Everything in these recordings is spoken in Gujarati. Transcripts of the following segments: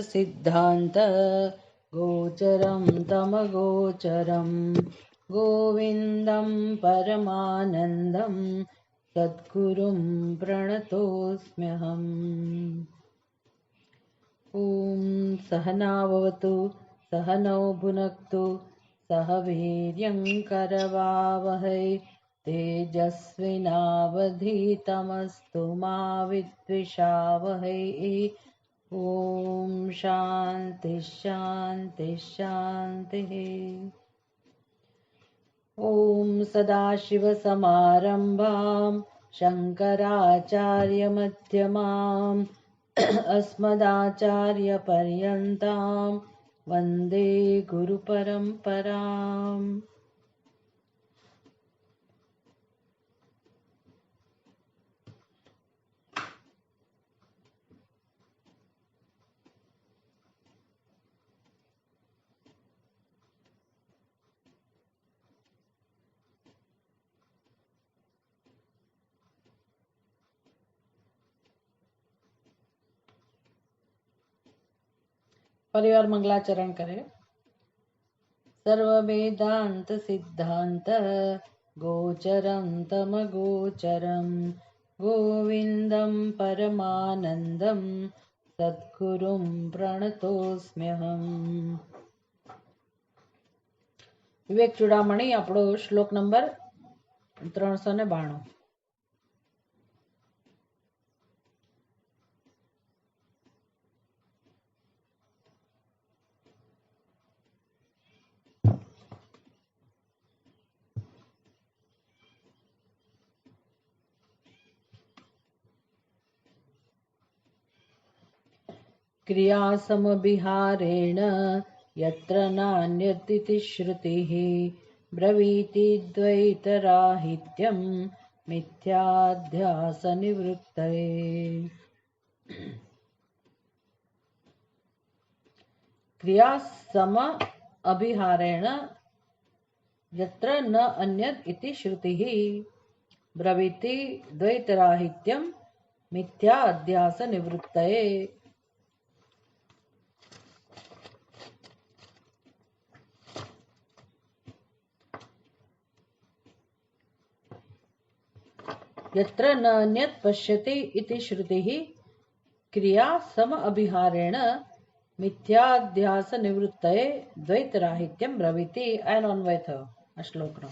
सिद्धांत गोचरं तमगोचरं गोविन्दं परमानन्दं सद्गुरुं प्रणतोऽस्म्यहम्। ॐ सहनाववतु सहनौ भुनक्तु सह वीर्यं करवावहै तेजस्विनावधीतमस्तु मा विद्विषावहै। ॐ शान्ति शान्ति शान्तिः। ॐ सदाशिवसमारम्भां शङ्कराचार्यमध्यमाम् अस्मदाचार्यपर्यन्तां वन्दे गुरुपरम्पराम्। परिवार मंगलाचरण करें। सर्ववेदांत सिद्धांत गोचरं तमगोचरं गोविन्दं परमानन्दं सद्गुरुं प्रणतोऽस्म्यहम्। विवेक चूड़ामणी આપણો શ્લોક નંબર 392। क्रियासमभिहारेण यत्र नान्यदिति श्रुतिः ब्रवीति द्वैतराहित्यं मिथ्याध्यासनिवृत्तये। क्रियासम अभिहारेण यत्र न अन्यत् इति श्रुतिः ब्रवीति द्वैतराहित्यं मिथ्याध्यासनिवृत्तये। यत्र न अन्यत् पश्यति इति श्रुतिः क्रिया सम अभिहारेण मिथ्याध्यास निवृत्तये द्वैतराहित्यं ब्रवीति। एन अन्वय थयो आ श्लोकनो।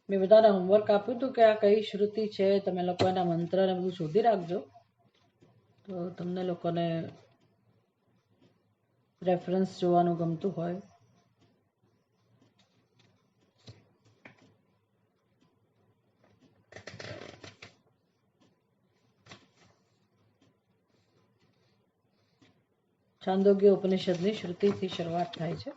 મેં બધાને હોમવર્ક આપ્યું હતું કે આ કઈ શ્રુતિ છે, તમે લોકો એના મંત્ર ને બધું શોધી રાખજો, તો તમને લોકોને રેફરન્સ જોવાનું ગમતું હોય. છાંદોગ્ય ઉપનિષદની શ્રુતિથી શરૂઆત થાય છે.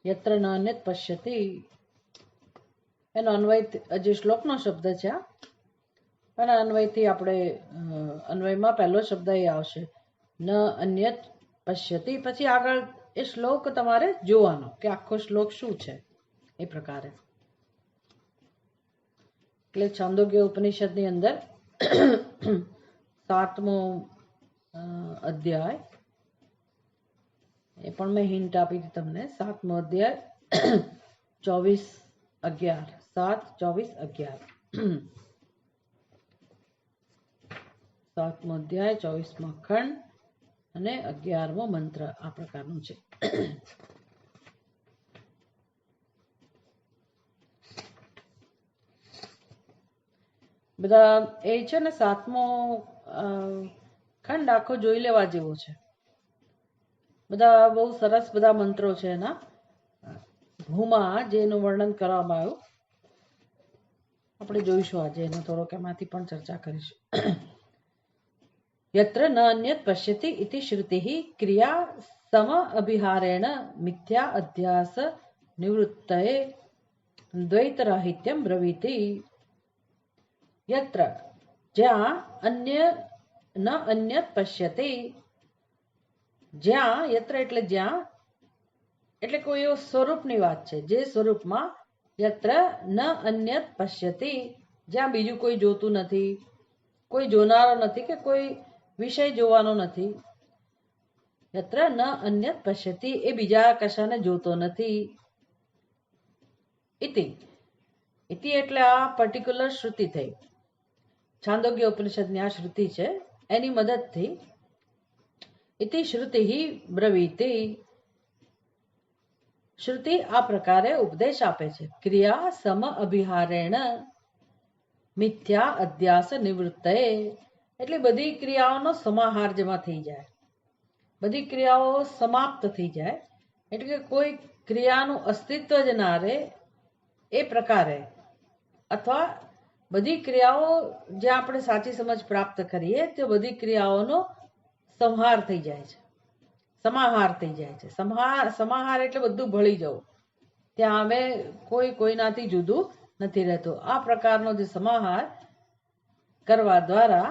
યત્ર નાન્યત પશ્યતિ એનો અન્વય, જે શ્લોકનો શબ્દ છે એના અન્વયથી આપણે અન્વયમાં પહેલો શબ્દ એ આવશે ન અન્યત પશ્યતિ, પછી આગળ એ શ્લોક તમારે જોવાનો કે આખો શ્લોક શું છે એ પ્રકારે. એટલે છાંદોગ્ય ઉપનિષદની અંદર 7મો અધ્યાય, એ પણ મેં હિન્ટ આપી હતી તમને. 7મો અધ્યાય 24-11, 7-24-11, 7મો અધ્યાય 24મો ખંડ અને 11મો મંત્ર આ પ્રકારનું છે. બધા એ છે ને 7મો ખંડ આખો જોઈ લેવા જેવો છે. બધા બહુ સરસ બધા મંત્રો છે એના. ભૂમા જેનું વર્ણન કરવામાં આવ્યું આપણે જોઈશું આજે એનો થોડોક એમાંથી પણ ચર્ચા કરીશું. यत्र न अन्यत् पश्यति इति श्रुतिः क्रिया सम अभिहारेण मिथ्या अध्यास निवृत्तये द्वैतराहित्यं ब्रवीति. यत्र જ્યાં અન્ય ન અન્યત પશ્યતિ, જ્યાં યત્ર એટલે જ્યાં એટલે કોઈ એવો સ્વરૂપની વાત છે જે સ્વરૂપમાં યત્ર ન અન્યત પશ્યતિ જ્યાં બીજું કોઈ જોતું નથી, કોઈ જોનારો નથી કે કોઈ વિષય જોવાનો નથી. યત્ર ન અન્યત પશ્યતિ એ બીજા કશાને જોતો નથી. ઇતિ ઇતિ એટલે આ પર્ટિક્યુલર શ્રુતિ થઈ. છાંદોગ્ય ઉપનિષદની આ શ્રુતિ છે એની મદદથી ઇતિ શ્રુતિ બ્રવીતિ શ્રુતિ આ પ્રકારે ઉપદેશ આપે છે. ક્રિયા સમ અભિહારેણ મિથ્યા અધ્યાસ નિવૃત્તએ એટલે બધી ક્રિયાઓનો સમાહાર જેમાં થઈ જાય, બધી ક્રિયાઓ સમાપ્ત થઈ જાય, એટલે કે કોઈ ક્રિયાનું અસ્તિત્વ જ ના રહે એ પ્રકારે, અથવા બધી ક્રિયાઓ જ્યાં આપણે સાચી સમજ પ્રાપ્ત કરીએ તે બધી ક્રિયાઓનો સંહાર થઈ જાય છે, સમાહાર થઈ જાય છે. સમાહાર એટલે બધું ભળી જવું, ત્યાં હવે કોઈ કોઈનાથી જુદું નથી રહેતું. આ પ્રકારનો જે સમાહાર કરવા દ્વારા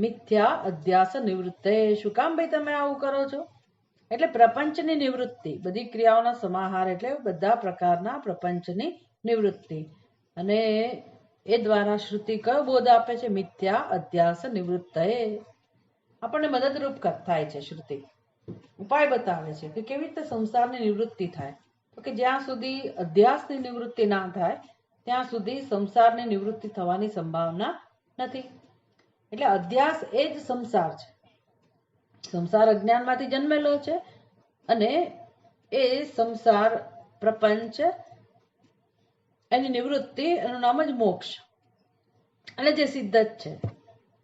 મિથ્યા અધ્યાસ નિવૃત્તે. શું કામ ભાઈ તમે આવું કરો છો? એટલે પ્રપંચની નિવૃત્તિ, બધી ક્રિયાઓના સમાહાર એટલે બધા પ્રકારના પ્રપંચની નિવૃત્તિ. અને એ દ્વારા શ્રુતિ કયો બોધ આપે છે? મિથ્યા અધ્યાસ નિવૃત્તએ. આપણને મદદરૂપ થાય છે શ્રુતિ, ઉપાય બતાવે છે કે કેવી રીતે સંસારની નિવૃત્તિ થાય. તો કે જ્યાં સુધી અધ્યાસની નિવૃત્તિ ના થાય ત્યાં સુધી સંસારની નિવૃત્તિ થવાની સંભાવના નથી. એટલે અધ્યાસ એ જ સંસાર છે. સંસાર અજ્ઞાનમાંથી જન્મેલો છે અને એ સંસાર પ્રપંચ એની નિવૃત્તિ એનું નામ જ મોક્ષ. અને જે સિદ્ધ જ છે,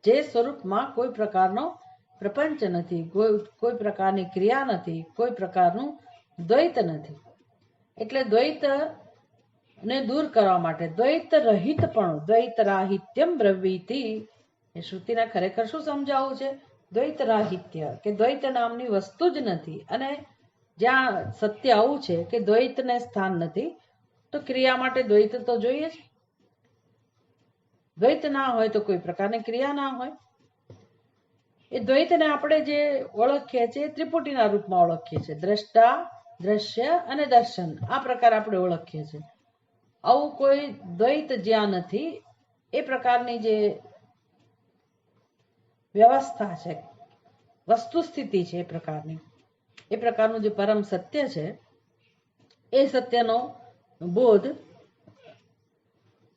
જે સ્વરૂપમાં કોઈ પ્રકારનો પ્રપંચ નથી, કોઈ પ્રકારની ક્રિયા નથી, કોઈ પ્રકારનું દ્વૈત નથી. એટલે દ્વૈત ને દૂર કરવા માટે દ્વૈત રહિતપણું, દ્વૈત રાહિત્યમ બ્રવીતિ. એ શ્રુતિને ખરેખર શું સમજાવવું છે? દ્વૈત રાહિત્ય, કે દ્વૈત નામની વસ્તુ જ નથી. અને જ્યાં સત્ય આવું છે કે દ્વૈતને સ્થાન નથી, તો ક્રિયા માટે દ્વૈત તો જોઈએ જ. દ્વૈત ના હોય તો કોઈ પ્રકારની ક્રિયા ના હોય. એ દ્વૈતને આપણે જે ઓળખીએ છીએ ત્રિપુટીના રૂપમાં ઓળખીએ છીએ. દ્રષ્ટા, દ્રશ્ય અને દર્શન, આ પ્રકાર આપણે ઓળખીએ છીએ. આવું કોઈ દ્વૈત જ્યાં નથી એ પ્રકારની જે વ્યવસ્થા છે, વસ્તુ સ્થિતિ છે, એ પ્રકારનું જે પરમ સત્ય છે, એ સત્યનો બોધ,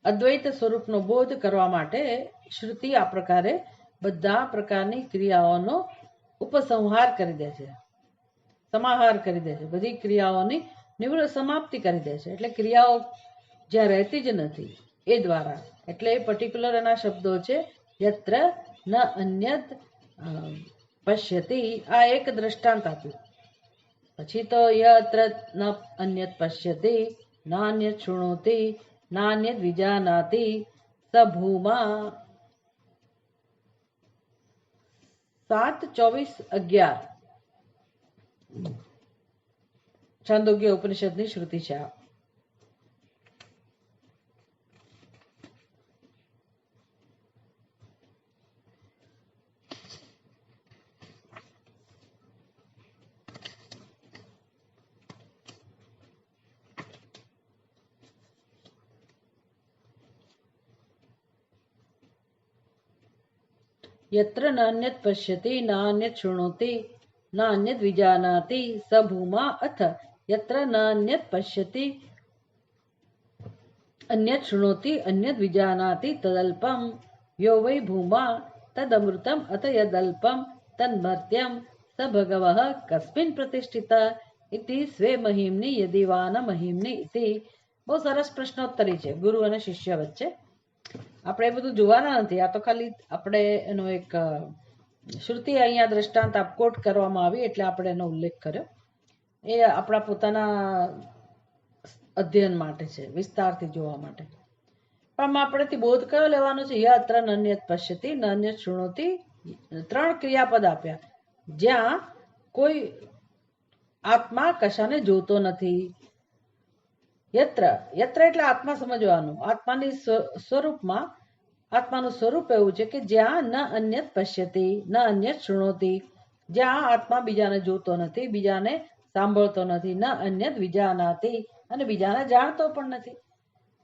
અદ્વૈત સ્વરૂપનો બોધ કરવા માટે શ્રુતિ આ પ્રકારે બધા પ્રકારની ક્રિયાઓનો ઉપસંહાર કરી દે છે, સમાહાર કરી દે છે, બધી ક્રિયાઓની નિવૃત્ત સમાપ્તિ કરી દે છે. એટલે ક્રિયાઓ જ્યાં રહેતી જ નથી એ દ્વારા. એટલે એ પર્ટિક્યુલર એના શબ્દો છે. યત્ર ન અન્યત પશ્યતિ, આ એક દ્રષ્ટાંત આપ્યું. પછી તો યત્ર ન અન્યત પશ્યતિ નાન્યત શૃણોતિ નાન્યત વિજાનાતિ સ ભૂમા. 7:24-11 છાંદોગ્ય ઉપનિષદની શ્રુતિ છે. यत्र नान्यत् पश्यति नान्यत् शृणोति नान्यत् विजानाति स भूमा. अथ यत्र नान्यत् पश्यति अन्यत् शृणोति अन्यत् विजानाति तदल्पम यो वै भूमा तदमृतम अथ यदल्पम तन्मर्त्यम स भगवः कस्मिन् प्रतिष्ठिता इति स्वे महिम्नि यदिवान महिम्नि इति. બહુ સરસ પ્રશ્નોત્તરી છે ગુરુ અને શિષ્ય વચ્ચે. આપણે એ બધું જોવાના નથી. આ તો ખાલી આપણે એનો એક શ્રુતિ અહીંયા દ્રષ્ટાંત આપકોટ કરવામાં આવી એટલે આપણે એનો ઉલ્લેખ કર્યો. એ આપણા પોતાના અધ્યયન માટે છે, વિસ્તારથી જોવા માટે. પણ આમાં આપણેથી બોધ કયો લેવાનો છે? યત્ર નન્યત પશ્યતિ નન્યત શૃણોતિ. 3 ક્રિયાપદ આપ્યા જ્યાં કોઈ આત્મા કશાને જોતો નથી. યત્ર યત્ર એટલે આત્મા સમજવાનું. આત્માની સ્વરૂપમાં આત્માનું સ્વરૂપ એવું છે કે જ્યાં ન અન્યત પશ્યતિ ન અન્યત શૃણોતિ, જ્યાં આત્મા બીજાને જોતો નથી, બીજાને સાંભળતો નથી, ન અન્યત વિજાનાતિ અને બીજાને જાણતો પણ નથી.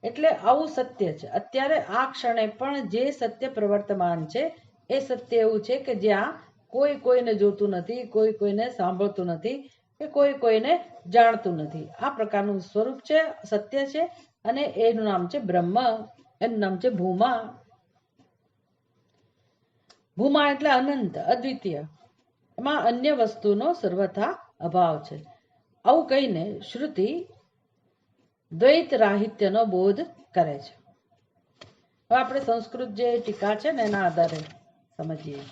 એટલે આવું સત્ય છે. અત્યારે આ ક્ષણે પણ જે સત્ય પ્રવર્તમાન છે એ સત્ય એવું છે કે જ્યાં કોઈ કોઈને જોતું નથી, કોઈ કોઈને સાંભળતું નથી, કે કોઈ કોઈને જાણતું નથી. આ પ્રકારનું સ્વરૂપ છે, સત્ય છે, અને એનું નામ છે બ્રહ્મ. એનું નામ છે ભૂમા. ભૂમા એટલે અનંત, અદ્વિતીય. એમાં અન્ય વસ્તુનો સર્વથા અભાવ છે. આવું કહીને શ્રુતિ દ્વૈત રાહિત્યનો બોધ કરે છે. હવે આપણે સંસ્કૃત જે ટીકા છે ને એના આધારે સમજીએ.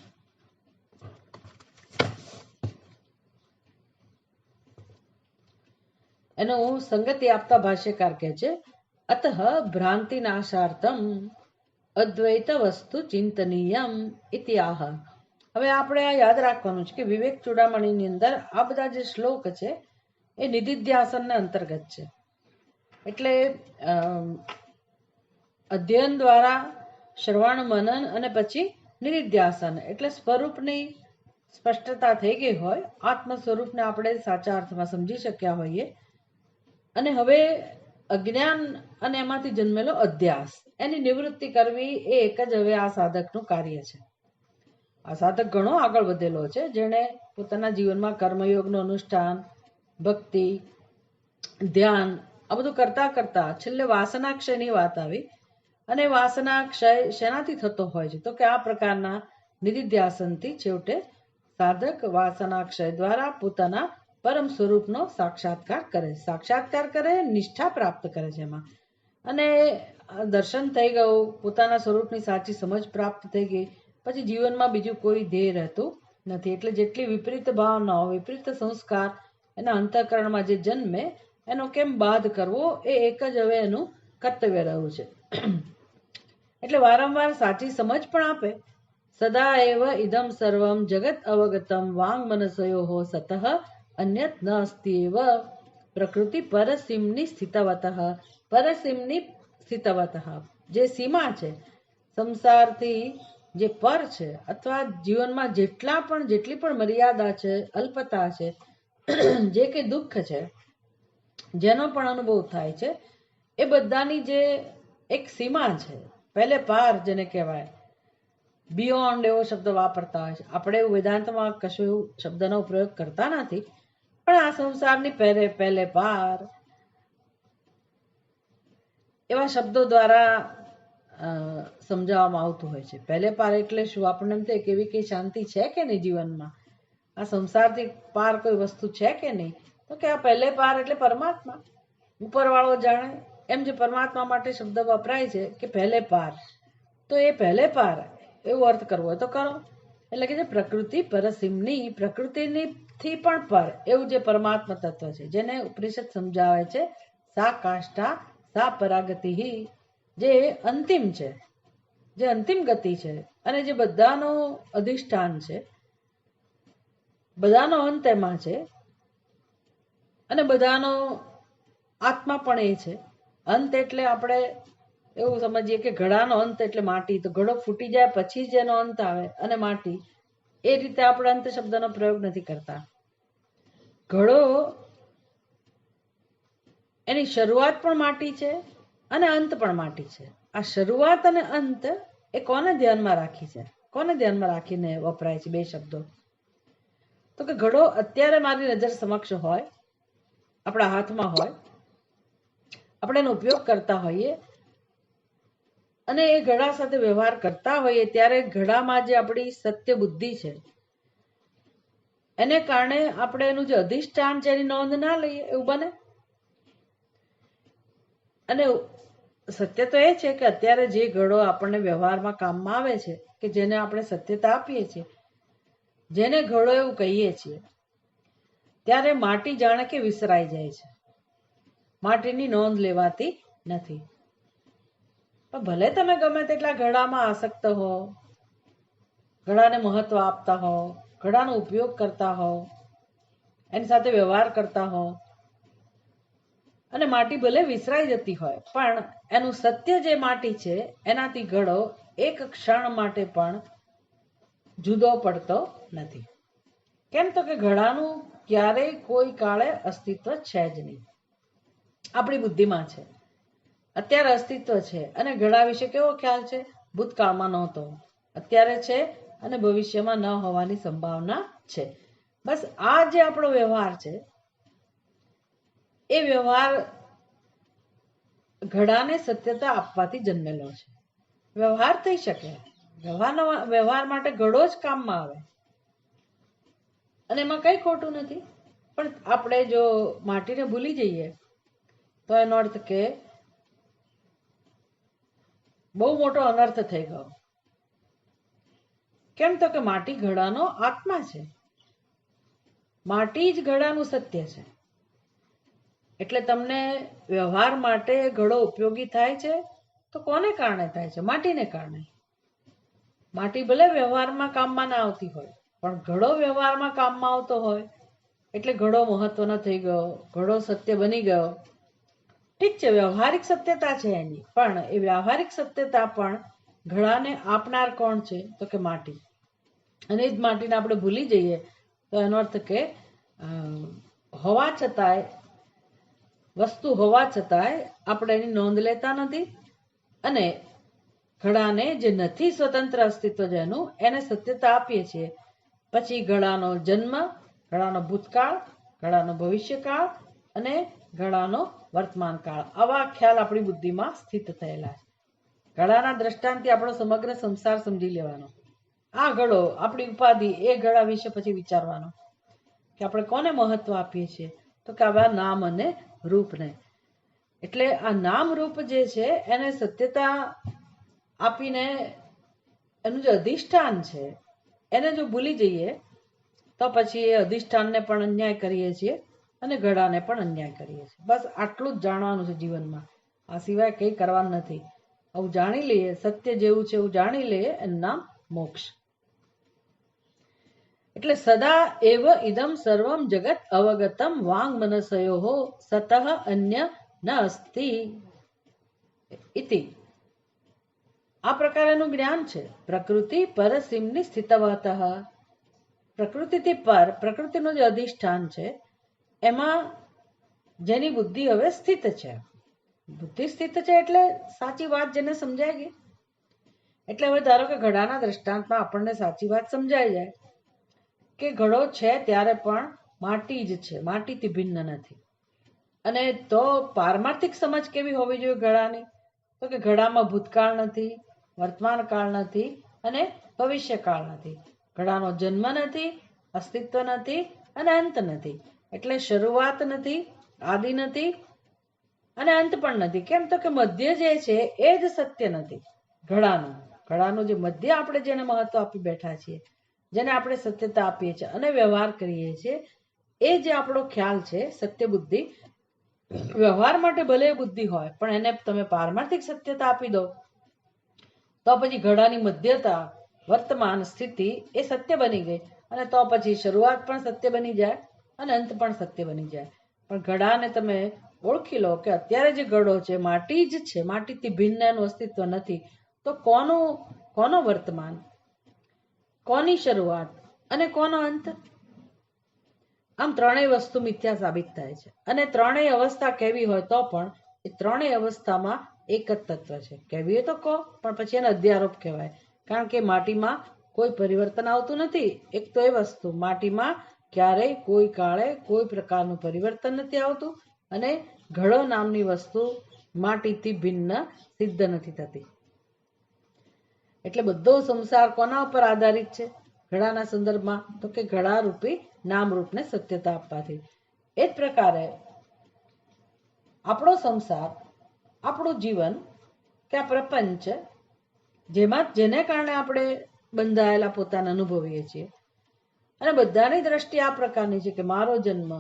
એનું સંગતિ આપતા ભાષ્યકાર કહે છે, અતઃ ભ્રાંતિ નાશાર્થમ અદ્વૈત વસ્તુ ચિંતનીયમ ઇતિ આહ. હવે આપણે આ યાદ રાખવાનું છે કે વિવેક ચૂડામણીની અંદર આ બધા જે શ્લોક છે એ નિધિધ્યાસનને અંતર્ગત છે. એટલે અધ્યયન દ્વારા શ્રવણ મનન અને પછી નિધિધ્યાસન, એટલે સ્વરૂપની સ્પષ્ટતા થઈ ગઈ હોય, આત્મ સ્વરૂપને આપણે સાચા અર્થમાં સમજી શક્યા હોઈએ, અને હવે અજ્ઞાન અને એમાંથી જન્મેલો અધ્યાસ એની નિવૃત્તિ કરવી એ એક જ હવે આ સાધકનું કાર્ય છે. આ સાધક ઘણો આગળ વધેલો છે, જેણે પોતાના જીવનમાં કર્મયોગનું અનુષ્ઠાન, ભક્તિ, ધ્યાન આ બધું કરતા કરતા છેલ્લે વાસના ક્ષયની વાત આવી. અને વાસના ક્ષય શેનાથી થતો હોય છે? તો કે આ પ્રકારના નિધિધ્યાસનથી છેવટે સાધક વાસના ક્ષય દ્વારા પોતાના પરમ સ્વરૂપનો સાક્ષાત્કાર કરે. સાક્ષાત્કાર કરે, નિષ્ઠા પ્રાપ્ત કરે છે એમાં. અને દર્શન થઈ ગયું, પોતાના સ્વરૂપની સાચી સમજ પ્રાપ્ત થઈ ગઈ, પછી જીવનમાં બીજું કોઈ ધ્યેય રહેતું નથી. એટલે જેટલી વિપરીત ભાવનાઓ, વિપરીત સંસ્કાર એના અંતઃકરણમાં જે જન્મે એનો કેમ બાદ કરવો એ એક જ હવે એનું કર્તવ્ય રહ્યું છે. એટલે વારંવાર સાચી સમજ પણ આપે. સદા એવ ઇદમ સર્વમ જગત અવગતમ વાંગ મનસયો સતઃ અન્યત ન અસ્તિ એવ પ્રકૃતિ પરસીમની સ્થિતવતઃ. પરસીમની સ્થિતવતઃ જે સીમા છે, સંસારથી જે પર છે, અથવા જીવનમાં જેટલી પણ મર્યાદા છે, અલ્પતા છે, જે કે દુઃખ છે, જેનો પણ અનુભવ થાય છે, એ બધાની જે એક સીમા છે, પહેલે પાર જેને કહેવાય, બિયોન્ડ એવો શબ્દ વાપરતા હોય છે. આપણે એવું વેદાંતમાં કશું એવું શબ્દનો પ્રયોગ કરતા નથી, પણ આ સંસારની પહેલે પાર એવા શબ્દો દ્વારા સમજાવવામાં આવતું હોય છે. પહેલે પાર એટલે શું? આપણને એમ થાય કે એવી કઈ શાંતિ છે કે નહીં જીવનમાં? આ સંસારથી પાર કોઈ વસ્તુ છે કે નહીં? તો કે આ પહેલે પાર એટલે પરમાત્મા, ઉપરવાળો જાણે. એમ જે પરમાત્મા માટે શબ્દ વપરાય છે કે પહેલે પાર, તો એ પહેલે પાર એવો અર્થ કરવો હોય તો કરો. એટલે કે જે પ્રકૃતિ પરસીમની, પ્રકૃતિની થી પણ પર એવું જે પરમાત્મા તત્વ છે, જેને ઉપનિષદ સમજાવે છે સા કાષ્ઠા સા પરાગતિ, જે અંતિમ છે, જે અંતિમ ગતિ છે, અને જે બધાનો અધિષ્ઠાન છે, બધાનો અંત એમાં છે, અને બધાનો આત્મા પણ એ છે. અંત એટલે આપણે એવું સમજીએ કે ઘડાનો અંત એટલે માટી, તો ઘડો ફૂટી જાય પછી જ એનો અંત આવે, અને માટી એ રીતે આપણે અંત શબ્દનો પ્રયોગ નથી કરતા. ઘડો એની શરૂઆત પણ માટી છે અને અંત પણ માટી છે. આ શરૂઆત અને અંત એ કોને ધ્યાનમાં રાખી છે? કોને ધ્યાનમાં રાખીને વપરાય છે બે શબ્દો? તો કે ઘડો અત્યારે મારી નજર સમક્ષ હોય, આપણા હાથમાં હોય, આપણે એનો ઉપયોગ કરતા હોઈએ, અને એ ઘડા સાથે વ્યવહાર કરતા હોઈએ ત્યારે ઘડામાં જે આપણી સત્ય બુદ્ધિ છે એને કારણે આપણે એનું જે અધિષ્ઠાન છે એની નોંધ ના લઈએ એવું બને. અને સત્ય તો એ છે કે અત્યારે જે ઘડો આપણને વ્યવહારમાં કામમાં આવે છે, કે જેને આપણે સત્યતા આપીએ છીએ, જેને ઘડો એવું કહીએ છીએ, ત્યારે માટી જાણે કે વિસરાઈ જાય છે, માટીની નોંધ લેવાતી નથી. પણ ભલે તમે ગમે તેટલા ઘડામાં આસક્ત હો, ઘડાને મહત્વ આપતા હો, ઘડાનો ઉપયોગ કરતા હો, એની સાથે વ્યવહાર કરતા હો, અને માટી ભલે વિસરાઈ જતી હોય, પણ એનું સત્ય જે માટી છે એનાથી ઘડો એક ક્ષણ માટે પણ જુદો પડતો નથી. કેમ તો કે ઘડાનું ક્યારેય કોઈ કાળે અસ્તિત્વ છે જ નહીં. આપણી બુદ્ધિમાં છે, અત્યારે અસ્તિત્વ છે, અને ઘડા વિશે કેવો ખ્યાલ છે? ભૂતકાળમાં નહોતો, અત્યારે છે, અને ભવિષ્યમાં ન હોવાની સંભાવના છે. બસ આ જે આપણો વ્યવહાર છે, એ વ્યવહાર ઘડાને સત્યતા આપવાથી જન્મેલો છે. વ્યવહાર થઈ શકે, વ્યવહાર માટે ઘડો જ કામમાં આવે, અને એમાં કઈ ખોટું નથી. પણ આપણે જો માટીને ભૂલી જઈએ તો એનો અર્થ કે બહુ મોટો અનર્થ થઈ ગયો. કેમ તો કે માટી ઘડાનો આત્મા છે, માટી જ ઘડાનું સત્ય છે. એટલે તમને વ્યવહાર માટે ઘડો ઉપયોગી થાય છે તો કોને કારણે થાય છે? માટીને કારણે. માટી ભલે વ્યવહારમાં કામમાં ના આવતી હોય, પણ ઘડો વ્યવહારમાં કામમાં આવતો હોય એટલે ઘડો મહત્વનો થઈ ગયો, ઘડો સત્ય બની ગયો. ઠીક છે, વ્યવહારિક સત્યતા છે એની, પણ એ વ્યવહારિક સત્યતા પણ ઘડાને આપનાર કોણ છે? તો કે માટી. અને એ જ માટીને આપણે ભૂલી જઈએ તો એનો અર્થ કે હોવા છતાંય, વસ્તુ હોવા છતાંય આપણે એની નોંધ લેતા નથી, અને ઘડાને જે નથી સ્વતંત્ર અસ્તિત્વ જેનું, એને સત્યતા આપીએ છીએ. પછી ઘડાનો જન્મ, ઘડાનો ભૂતકાળ, ઘડાનો ભવિષ્યકાળ અને ઘડાનો વર્તમાન કાળ, આવા ખ્યાલ આપણી બુદ્ધિમાં સ્થિત થયેલા છે. ઘડાના દ્રષ્ટાંતથી આપણો સમગ્ર સંસાર સમજી લેવાનો. આ ઘડો આપણી ઉપાધિ, એ ઘડા વિશે પછી વિચારવાનો કે આપણે કોને મહત્વ આપીએ છીએ? તો કે આવા નામ અને રૂપને. એટલે આ નામ રૂપ જે છે એને સત્યતા આપીને એનું જે અધિષ્ઠાન છે એને જો ભૂલી જઈએ તો પછી એ અધિષ્ઠાનને પણ અન્યાય કરીએ છીએ અને ઘડાને પણ અન્યાય કરીએ છીએ. બસ આટલું જ જાણવાનું છે જીવનમાં, આ સિવાય કંઈ કરવાનું નથી. આવું જાણી લઈએ, સત્ય જેવું છે એવું જાણી લઈએ, એનું નામ મોક્ષ. એટલે સદા એવ ઇદમ સર્વમ જગત અવગતમ વાંગ મનસયો સતઃ અન્ય ન અસ્તિ ઇતિ. આ પ્રકારનું જ્ઞાન છે. પ્રકૃતિ પરસિમની સ્થિતવતઃ, પ્રકૃતિથી પર, પ્રકૃતિનું જે અધિષ્ઠાન છે એમાં જેની બુદ્ધિ હવે સ્થિત છે. બુદ્ધિ સ્થિત છે એટલે સાચી વાત જેને સમજાય ગઈ. એટલે હવે ધારો કે ઘડાના દ્રષ્ટાંતમાં આપણને સાચી વાત સમજાઈ જાય કે ઘડો છે ત્યારે પણ માટી જ છે, માટીથી ભિન્ન નથી. અને તો પારમાર્થિક સમજ કેવી હોવી જોઈએ ઘડાની? તો કે ઘડામાં ભૂતકાળ નથી, વર્તમાન કાળ નથી અને ભવિષ્યકાળ નથી. ઘડાનો જન્મ નથી, અસ્તિત્વ નથી અને અંત નથી. એટલે શરૂઆત નથી, આદિ નથી અને અંત પણ નથી. કેમ તો કે મધ્ય જે છે એ જ સત્ય નથી ઘડાનું. ઘડાનું જે મધ્ય આપણે જેને મહત્વ આપી બેઠા છીએ, જેને આપણે સત્યતા આપીએ છીએ અને વ્યવહાર કરીએ છીએ, એ જે આપણો ખ્યાલ છે સત્ય બુદ્ધિ, વ્યવહાર માટે ભલે બુદ્ધિ હોય પણ એને તમે પારમાર્થિક સત્યતા આપી દો તો પછી ઘડાની મધ્યતા, વર્તમાન સ્થિતિ એ સત્ય બની ગઈ, અને તો પછી શરૂઆત પણ સત્ય બની જાય અને અંત પણ સત્ય બની જાય. પણ ઘડાને તમે ઓળખી લો કે અત્યારે જે ઘડો છે માટી જ છે, માટીથી ભિન્ન એનું અસ્તિત્વ નથી, તો કોનો વર્તમાન, કોની શરૂઆત અને કોનો અંત? આમ ત્રણેય વસ્તુ મિથ્યા સાબિત થાય છે. અને ત્રણેય અવસ્થા કેવી હોય તો પણ એ ત્રણેય અવસ્થામાં એક જ તત્વ છે. કેવી હોય તો કહો, પણ પછી એને અધ્યારોપ કહેવાય, કારણ કે માટીમાં કોઈ પરિવર્તન આવતું નથી. એક તો એ વસ્તુ, માટીમાં ક્યારેય કોઈ કાળે કોઈ પ્રકારનું પરિવર્તન નથી આવતું, અને ઘડો નામની વસ્તુ માટીથી ભિન્ન સિદ્ધ નથી થતી. એટલે બધો સંસાર કોના ઉપર આધારિત છે ઘડાના સંદર્ભમાં? તો કે ઘડા રૂપી નામરૂપને સત્યતા આપવાથી. એ જ પ્રકારે આપણો સંસાર, આપણું જીવન કે આ પ્રપંચ જેને કારણે આપણે બંધાયેલા પોતાને અનુભવીએ છીએ અને બધાની દ્રષ્ટિ આ પ્રકારની છે કે મારો જન્મ,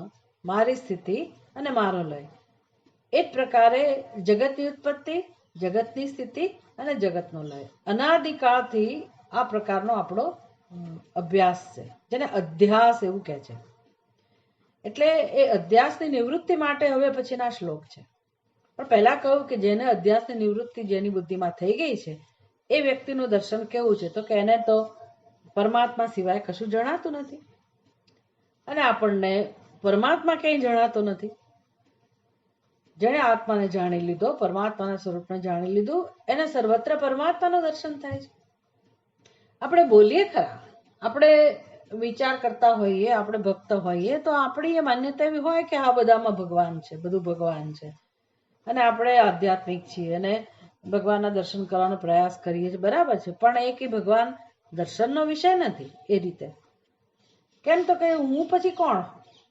મારી સ્થિતિ અને મારો લય. એ જ પ્રકારે જગતની ઉત્પત્તિ, જગતની સ્થિતિ અને જગતનો લય અનાદિકાળથી આ પ્રકારનો આપણો અભ્યાસ છે, જેને અધ્યાસ એવું કહે છે. એટલે એ અધ્યાસની નિવૃત્તિ માટે હવે પછીના શ્લોક છે. પણ પહેલા કહ્યું કે જેને અધ્યાસની નિવૃત્તિ જેની બુદ્ધિમાં થઈ ગઈ છે એ વ્યક્તિનું દર્શન કેવું છે, તો કે એને તો પરમાત્મા સિવાય કશું જણાતું નથી. અને આપણને પરમાત્મા ક્યાંય જણાતો નથી. જેણે આત્માને જાણી લીધો, પરમાત્માના સ્વરૂપને જાણી લીધું, એને સર્વત્ર પરમાત્માનું દર્શન થાય છે. આપણે બોલીએ ખરા, આપણે વિચાર કરતા હોઈએ, આપણે ભક્ત હોઈએ તો આપણી એ માન્યતા એવી હોય કે આ બધામાં ભગવાન છે, બધું ભગવાન છે, અને આપણે આધ્યાત્મિક છીએ અને ભગવાનના દર્શન કરવાનો પ્રયાસ કરીએ છીએ, બરાબર છે. પણ એ કે ભગવાન દર્શનનો વિષય નથી. એ રીતે કેમ તો કે હું પછી કોણ?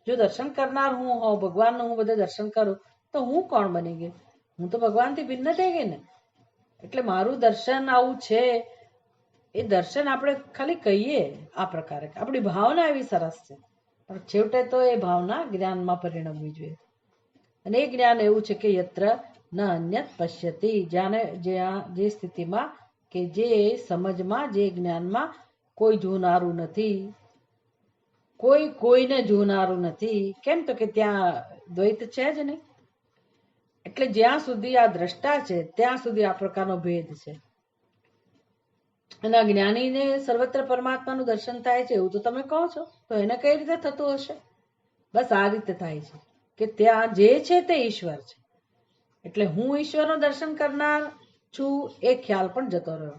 જો દર્શન કરનાર હું હોઉં, ભગવાનનું હું બધે દર્શન કરું, તો હું કોણ બની ગઈ? હું તો ભગવાનથી ભિન્ન થઈ ગઈ ને. એટલે મારું દર્શન આવું છે, એ દર્શન આપણે ખાલી કહીએ આ પ્રકારે, આપણી ભાવના એવી સરસ છે, પણ છેવટે તો એ ભાવના જ્ઞાનમાં પરિણમવી જોઈએ. અને એ જ્ઞાન એવું છે કે યત્ર ન અન્યત પશ્યતિ, જ્યાં જે સ્થિતિમાં કે જે સમજમાં, જે જ્ઞાનમાં કોઈ જોનારું નથી, કોઈ કોઈને જોનારું નથી. કેમ તો કે ત્યાં દ્વૈત છે જ નહીં. એટલે જ્યાં સુધી આ દ્રષ્ટા છે ત્યાં સુધી આ પ્રકારનો ભેદ છે. અને આ જ્ઞાનીને સર્વત્ર પરમાત્માનું દર્શન થાય છે એવું તો તમે કહો છો, તો એને કઈ રીતે થતું હશે? બસ આ રીતે થાય છે કે ત્યાં જે છે તે ઈશ્વર છે. એટલે હું ઈશ્વરનું દર્શન કરનાર છું એ ખ્યાલ પણ જતો રહ્યો.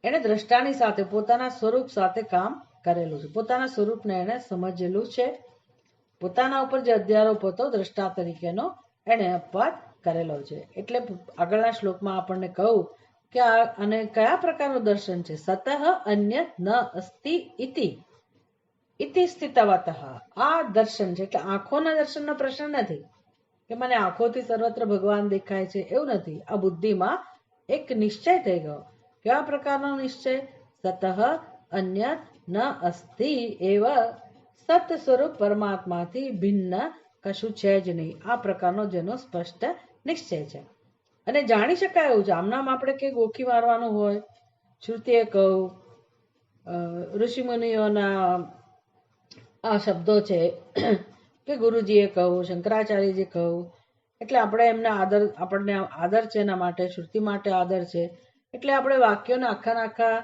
એને દ્રષ્ટાની સાથે પોતાના સ્વરૂપ સાથે કામ કરેલું છે, પોતાના સ્વરૂપને એને સમજેલું છે. પોતાના ઉપર જે અધ્યારોપ હતો દ્રષ્ટા તરીકેનો એને અપવાદ કરેલો છે. એટલે આગળના શ્લોકમાં આપણને કહું કે અને કયા પ્રકારનું દર્શન છે? સતઃ અન્ય ન અસ્તિ ઇતિ સ્થિતવતઃ. આ દર્શન છે એટલે આંખોના દર્શનનો પ્રશ્ન નથી કે મને આંખોથી સર્વત્ર ભગવાન દેખાય છે, એવું નથી. આ બુદ્ધિમાં એક નિશ્ચય થઈ ગયો. કેવા પ્રકારનો નિશ્ચય? સતઃ અન્ય ન અસ્તિ એવ, સત સ્વરૂપ પરમાત્માથી ભિન્ન કશું છે જ નહીં. આ પ્રકારનો જેનો સ્પષ્ટ નિશ્ચય છે અને જાણી શકાય એવું છે. આમનામ આપણે કે ગોખી મારવાનું હોય. શ્રુતિએ કહું, ઋષિમુનિઓના આ શબ્દો છે કે ગુરુજીએ કહું, શંકરાચાર્યજી કહું, એટલે આપણે એમને આદર, આપણને આદર છે એના માટે, શ્રુતિ માટે આદર છે. એટલે આપણે વાક્યોને આખા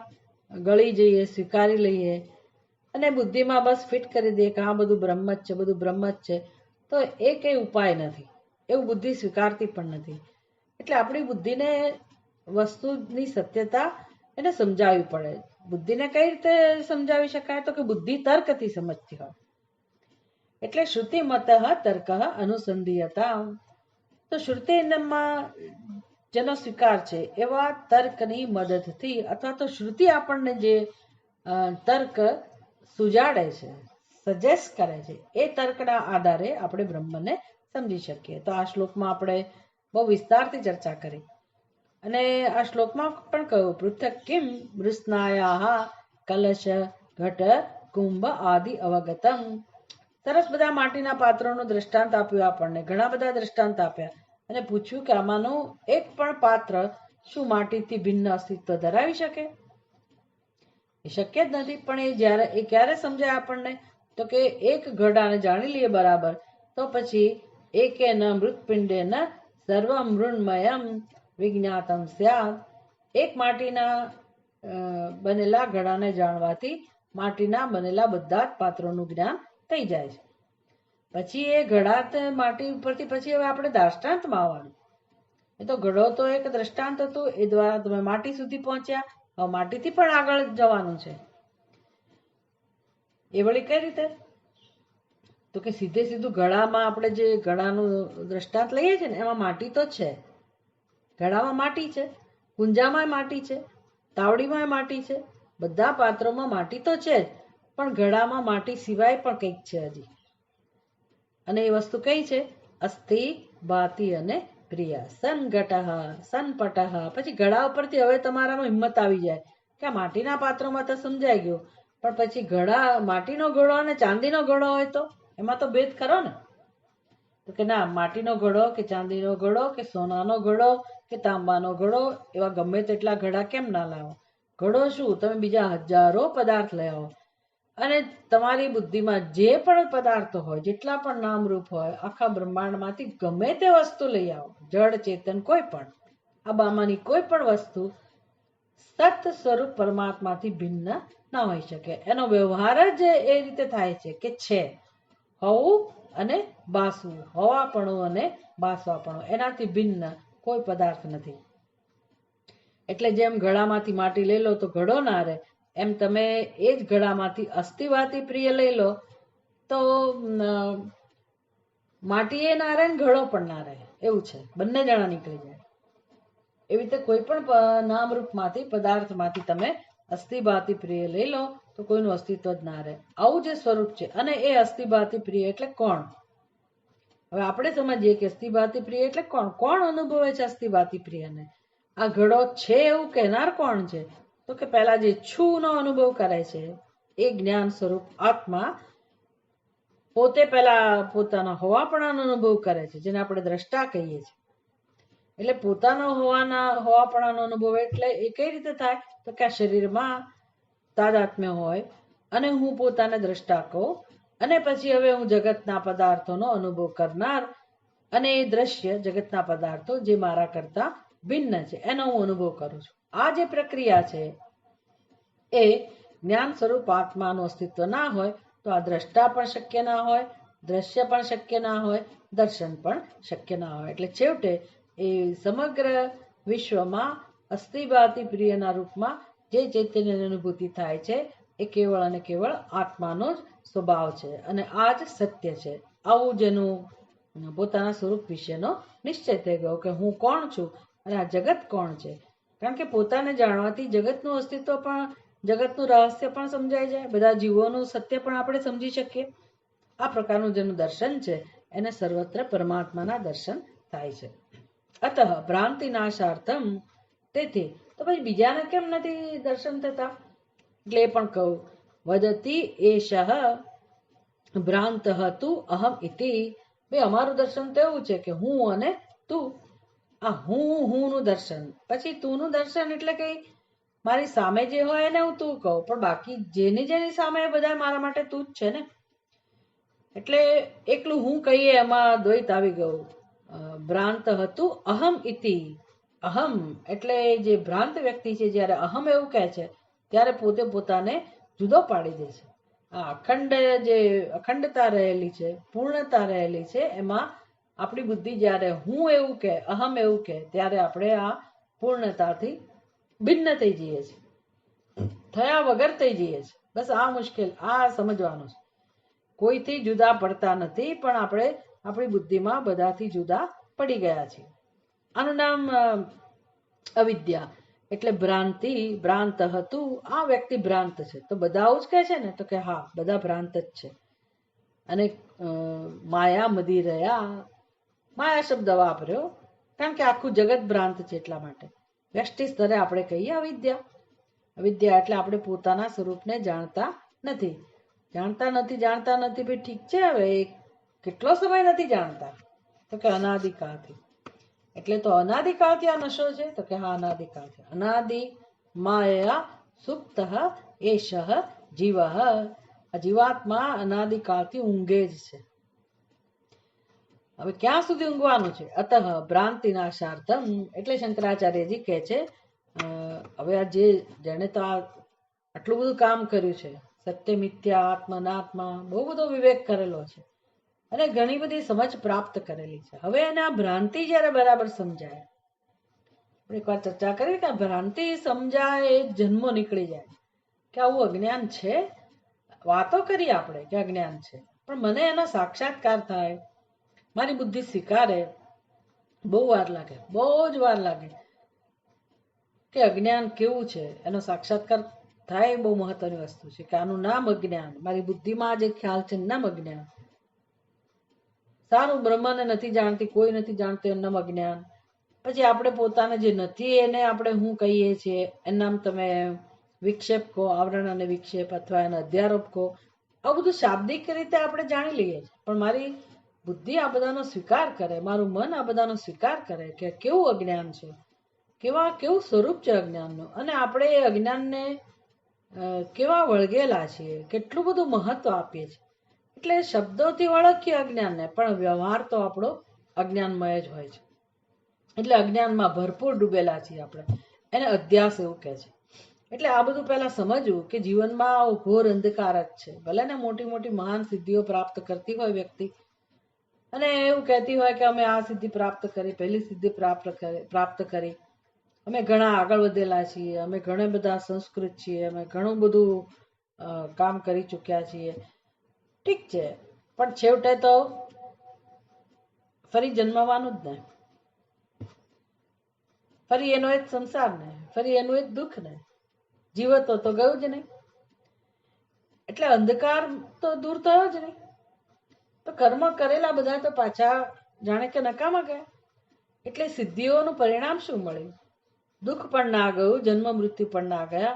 ગળી જઈએ, સ્વીકારી લઈએ અને બુદ્ધિમાં બસ ફિટ કરી દઈએ કે હા બધું બ્રહ્મ જ છે, બધું બ્રહ્મ જ છે. તો એ કઈ ઉપાય નથી, એવું બુદ્ધિ સ્વીકારતી પણ નથી. એટલે આપણી બુદ્ધિને વસ્તુની સત્યતા એને સમજાવવી પડે. બુદ્ધિને કઈ રીતે સમજાવી શકાય? તો કે બુદ્ધિ તર્કથી સમજતી હોય. એટલે શ્રુતિ મત તર્ક અનુસંધિયતા. તો શ્રુતિમાં જેનો સ્વીકાર છે એવા તર્કની મદદથી, અથવા તો શ્રુતિ આપણને જે તર્ક સુજાડે છે, સજેસ્ટ કરે છે, એ તર્કના આધારે આપણે બ્રહ્મને સમજી શકીએ. તો આ શ્લોકમાં આપણે બહુ વિસ્તારથી ચર્ચા કરી. અને આ શ્લોકમાં પણ કહ્યું પૃથક કિમ મૃત્સ્નાયા કલશ ઘટ કુંભ આદિ અવગતમ. સરસ બધા માટીના પાત્રોનું દ્રષ્ટાંત આપ્યું આપણને, ઘણા બધા દ્રષ્ટાંત આપ્યા અને પૂછ્યું કે આમાંનું એક પણ પાત્ર શું માટીથી ભિન્ન અસ્તિત્વ ધરાવી શકે? એ શક્ય જ નથી. પણ એ ક્યારે સમજાય આપણને? તો કે એક ઘડાને જાણી લઈએ બરાબર, તો પછી એકેન મૃત્પિંડેન સર્વ મૃન્મયમ વિજ્ઞાતમ સ્યાત. એક માટીના બનેલા ઘડાને જાણવાથી માટીના બનેલા બધા જ પાત્રોનું જ્ઞાન થઈ જાય છે. પછી એ ઘડા માટી ઉપરથી પછી હવે આપણે દ્રષ્ટાંતમાં આવવાનું. એ તો ઘડો તો એક દ્રષ્ટાંત હતું, એ દ્વારા તમે માટી સુધી પહોંચ્યા. હવે માટીથી પણ આગળ જવાનું છે. એ વળી કઈ રીતે? તો કે સીધે સીધું ઘડામાં આપણે જે ઘડાનું દ્રષ્ટાંત લઈએ છીએ ને એમાં માટી તો છે, ઘડામાં માટી છે, કુંજામાં માટી છે, તાવડીમાં માટી છે, બધા પાત્રોમાં માટી તો છે જ, પણ ઘડામાં માટી સિવાય પણ કંઈક છે હજી. અને એ વસ્તુ કઈ છે? અસ્થિ, ભાતિ અને પ્રિય. સંઘટઃ સંપટઃ. પછી ઘડા ઉપરથી હવે તમારામાં હિંમત આવી જાય કે આ માટીના પાત્રમાં તો સમજાઈ ગયું, પણ પછી ઘડા માટીનો ઘડો અને ચાંદીનો ઘડો હોય તો એમાં તો ભેદ ખરો ને. તો કે ના, માટીનો ઘડો કે ચાંદીનો ઘડો કે સોનાનો ઘડો કે તાંબાનો ઘડો, એવા ગમે તેટલા ઘડા કેમ ના લાવો? ઘડો શું, તમે બીજા હજારો પદાર્થ લઈ આવો અને તમારી બુદ્ધિમાં જે પણ પદાર્થો હોય, જેટલા પણ નામરૂપ હોય, આખા બ્રહ્માંડમાંથી ગમે તે વસ્તુ લઈ આવો, જળ ચેતન કોઈ પણ, આ બામાંની કોઈ પણ વસ્તુ સત સ્વરૂપ પરમાત્માથી ભિન્ન ના હોઈ શકે. એનો વ્યવહાર જ એ રીતે થાય છે કે છે, હોવું અને બાસવું, હોવાપણું અને બાસવાપણું, એનાથી ભિન્ન કોઈ પદાર્થ નથી. એટલે જેમ ઘડામાંથી માટી લઈ લો તો ઘડો ના રહે, એમ તમે એ જ ઘડામાંથી અસ્થિવાતી પ્રિય લઈ લો તો માટી એ ના રહે ને ઘડો પણ ના રહે, એવું છે, બંને જણા નીકળી જાય. એવી રીતે કોઈ પણ નામરૂપમાંથી પદાર્થમાંથી તમે અસ્થિભાતી પ્રિય લઈ લો તો કોઈનું અસ્તિત્વ જ ના રહે. આવું જે સ્વરૂપ છે. અને એ અસ્થિભાતી પ્રિય એટલે કોણ? હવે આપણે સમજીએ કે અસ્થિભાતી પ્રિય એટલે કોણ? કોણ અનુભવે છે અસ્થિભાતી પ્રિયને? આ ઘડો છે એવું કહેનાર કોણ છે? તો કે પહેલા જે છું નો અનુભવ કરે છે એ જ્ઞાન સ્વરૂપ આત્મા પોતે પહેલા પોતાના હોવાપણાનો અનુભવ કરે છે, જેને આપણે દ્રષ્ટા કહીએ છીએ. એટલે પોતાનો હોવાપણાનો અનુભવ એટલે એ કઈ રીતે થાય? તો કે આ શરીરમાં તાદાત્મ્ય હોય અને હું પોતાને દ્રષ્ટા કહું, અને પછી હવે હું જગતના પદાર્થોનો અનુભવ કરનાર, અને એ દ્રશ્ય જગતના પદાર્થો જે મારા કરતા ભિન્ન છે એનો હું અનુભવ કરું છું. આ જે પ્રક્રિયા છે એ જ્ઞાન સ્વરૂપ આત્માનું અસ્તિત્વ ના હોય તો આ દ્રષ્ટા પણ શક્ય ના હોય, દ્રશ્ય પણ શક્ય ના હોય, દર્શન પણ શક્ય ના હોય. એટલે છેવટે એ સમગ્ર વિશ્વમાં અસ્થિભાતી પ્રિયના રૂપમાં જે ચૈતન્યની અનુભૂતિ થાય છે એ કેવળ અને કેવળ આત્માનો જ સ્વભાવ છે, અને આ જ સત્ય છે. આવું જેનું પોતાના સ્વરૂપ વિશેનો નિશ્ચય થઈ ગયો કે હું કોણ છું અને આ જગત કોણ છે. કારણ કે પોતાને જાણવાથી જગતનું અસ્તિત્વ પણ, જગતનું રહસ્ય પણ સમજાઈ જાય, બધા જીવોનું સત્ય પણ આપણે સમજી શકીએ. આ પ્રકારનું જેનું દર્શન છે એને સર્વત્ર પરમાત્માના દર્શન થાય છે. અતઃ ભ્રાંતિ નાશાર્થમ. તેથી તો પછી બીજાને કેમ નથી દર્શન થતા? એટલે એ પણ કહું, વદતી એષઃ ભ્રાંત તું અહમ ઇતિ. ભાઈ અમારું દર્શન તો એવું છે કે હું અને તું, આ હું નું દર્શન. પછી તું નું દર્શન એટલે કઈ મારી સામે જે હોય એને હું તું કહું, પણ બાકી જેની સામે બધા મારા માટે તું જ છે ને. એટલે એકલું હું કહીએ એમાં દ્વૈત આવી ગયું. ભ્રાંત હતું અહમ ઇતિ. અહમ એટલે જે ભ્રાંત વ્યક્તિ છે, જ્યારે અહમ એવું કહે છે ત્યારે પોતે પોતાને જુદો પાડી દે છે. આ અખંડતા રહેલી છે, પૂર્ણતા રહેલી છે, એમાં આપણી બુદ્ધિ જ્યારે હું એવું કહે, અહમ એવું કહે, ત્યારે આપણે આ પૂર્ણતાથી ભિન્ન થઈ જઈએ છીએ, થયા વગર થઈ જઈએ છીએ. બસ આ મુશ્કેલ, આ સમજવાનું છે. કોઈથી જુદા પડતા નથી, પણ આપણે આપણી બુદ્ધિમાં બધાથી જુદા પડી ગયા છીએ. આનું નામ અવિદ્યા એટલે ભ્રાંતિ. ભ્રાંત હતું, આ વ્યક્તિ ભ્રાંત છે. તો બધા આવું જ કહે છે ને? તો કે હા, બધા ભ્રાંત જ છે. અને માયા મદી રહ્યા, માયા શબ્દ વાપર્યો કારણ કે આખું જગત ભ્રાંત છે એટલા માટે. વ્યષ્ટિ સ્તરે આપણે કહીએ અવિદ્યા. અવિદ્યા એટલે આપણે પોતાના સ્વરૂપને જાણતા નથી. જાણતા નથી ભાઈ ઠીક છે, હવે કેટલો સમય નથી જાણતા? તો કે અનાદિકાળથી. એટલે તો અનાદિકાળથી આ નશો છે? તો કે હા, અનાદિકાળથી. અનાદિ માયા સુપ્ત એષ જીવ. જીવાત્મા અનાદિકાળથી ઊંઘે જ છે. હવે ક્યાં સુધી ઊંઘવાનું છે? અતઃ ભ્રાંતિ નાશાર્થમ. એટલે શંકરાચાર્યજી કહે છે, હવે આ જેને તો આટલું બધું કામ કર્યું છે, સત્ય મિથ્યા આત્મા અનાત્મા, બહુ બધો વિવેક કરેલો છે અને ઘણી બધી સમજ પ્રાપ્ત કરેલી છે. હવે એને આ ભ્રાંતિ જયારે બરાબર સમજાય, એક વાર ચર્ચા કરી કે ભ્રાંતિ સમજાય એ જન્મો નીકળી જાય કે આવું અજ્ઞાન છે. વાતો કરી આપણે કે અજ્ઞાન છે, પણ મને એનો સાક્ષાત્કાર થાય, મારી બુદ્ધિ સ્વીકારે, બહુ વાર લાગે, બહુ જ વાર લાગે કે અજ્ઞાન કેવું છે. એનો સાક્ષાત્કાર થાય એ બહુ મહત્વની વસ્તુ છે કે આનું નામ અજ્ઞાન. મારી બુદ્ધિમાં જે ખ્યાલ છે નામ અજ્ઞાન. સારું, બ્રહ્મને નથી જાણતી, કોઈ નથી જાણતું, એનું નામ અજ્ઞાન. પછી આપણે પોતાને જે નથી એને આપણે હું કહીએ છીએ, એનું નામ તમે વિક્ષેપ કહો, આવરણ અને વિક્ષેપ, અથવા એને અધ્યારોપ કહો. આવું બધું શાબ્દિક રીતે આપણે જાણી લઈએ છીએ, પણ મારી બુદ્ધિ આ બધાનો સ્વીકાર કરે, મારું મન આ બધાનો સ્વીકાર કરે કે કેવું અજ્ઞાન છે, કેવું સ્વરૂપ છે અજ્ઞાનનું, અને આપણે એ અજ્ઞાનને કેવા વળગેલા છીએ, કેટલું બધું મહત્વ આપીએ છીએ. એટલે શબ્દોથી ઓળખીએ અજ્ઞાનને, પણ વ્યવહાર તો આપણો અજ્ઞાનમય જ હોય છે. એટલે અજ્ઞાનમાં ભરપૂર ડૂબેલા છીએ આપણે, એને અધ્યાસ એવું કહે છે. એટલે આ બધું પહેલા સમજવું કે જીવનમાં ઘોર અંધકાર જ છે. ભલે ને મોટી મોટી મહાન સિદ્ધિઓ પ્રાપ્ત કરતી હોય વ્યક્તિ, અને એવું કહેતી હોય કે અમે આ સિદ્ધિ પ્રાપ્ત કરી, પહેલી સિદ્ધિ પ્રાપ્ત કરી, અમે ઘણા આગળ વધેલા છીએ, અમે ઘણા બધા સંસ્કૃત છીએ, અમે ઘણું બધું કામ કરી ચૂક્યા છીએ. ઠીક છે, પણ છેવટે તો ફરી જન્મવાનું જ ને, ફરી એનો એ જ સંસાર ને, ફરી એનું એ જ દુઃખ ને, જીવતો તો ગયું જ નહીં. એટલે અંધકાર તો દૂર થયો જ નહીં. તો કર્મ કરેલા બધા તો પાછા જાણે કે નકામા ગયા. એટલે સિદ્ધિઓનું પરિણામ શું મળ્યું? દુઃખ પણ ના ગયું, જન્મ મૃત્યુ પણ ના ગયા.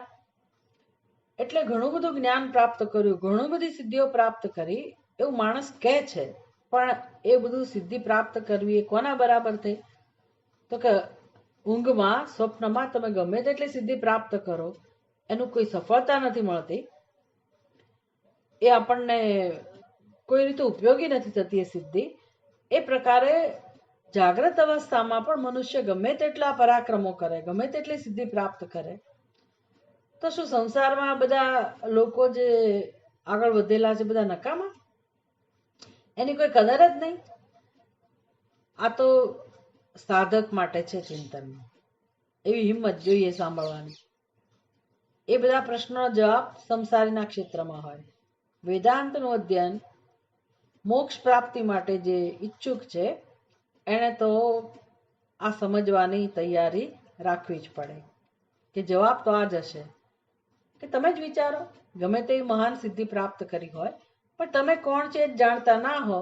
એટલે ઘણું બધું જ્ઞાન પ્રાપ્ત કર્યું, ઘણું બધી સિદ્ધિઓ પ્રાપ્ત કરી એવું માણસ કહે છે, પણ એ બધું સિદ્ધિ પ્રાપ્ત કરવી એ કોના બરાબર થઈ? તો કે ઊંઘમાં, સ્વપ્નમાં તમે ગમે તેટલી સિદ્ધિ પ્રાપ્ત કરો, એનું કોઈ સફળતા નથી મળતી. એ આપણને કોઈ રીતે ઉપયોગી નથી થતી એ સિદ્ધિ. એ પ્રકારે જાગ્રત અવસ્થામાં પણ મનુષ્ય ગમે તેટલા પરાક્રમો કરે, ગમે તેટલી સિદ્ધિ પ્રાપ્ત કરે, તો શું સંસારમાં બધા લોકો જે આગળ વધેલા છે બધા નકામા? એની કોઈ કદર જ નહીં. આ તો સાધક માટે છે ચિંતન, એવી હિંમત જોઈએ સાંભળવાની. એ બધા પ્રશ્નોનો જવાબ સંસારીના ક્ષેત્રમાં હોય. વેદાંતનું અધ્યયન મોક્ષ પ્રાપ્તિ માટે જે ઈચ્છુક છે એને તો આ સમજવાની તૈયારી રાખવી જ પડે કે જવાબ તો આ જ હશે. કે તમે જ વિચારો, ગમે તેવી મહાન સિદ્ધિ પ્રાપ્ત કરી હોય, પણ તમે કોણ છે એ જાણતા ના હો,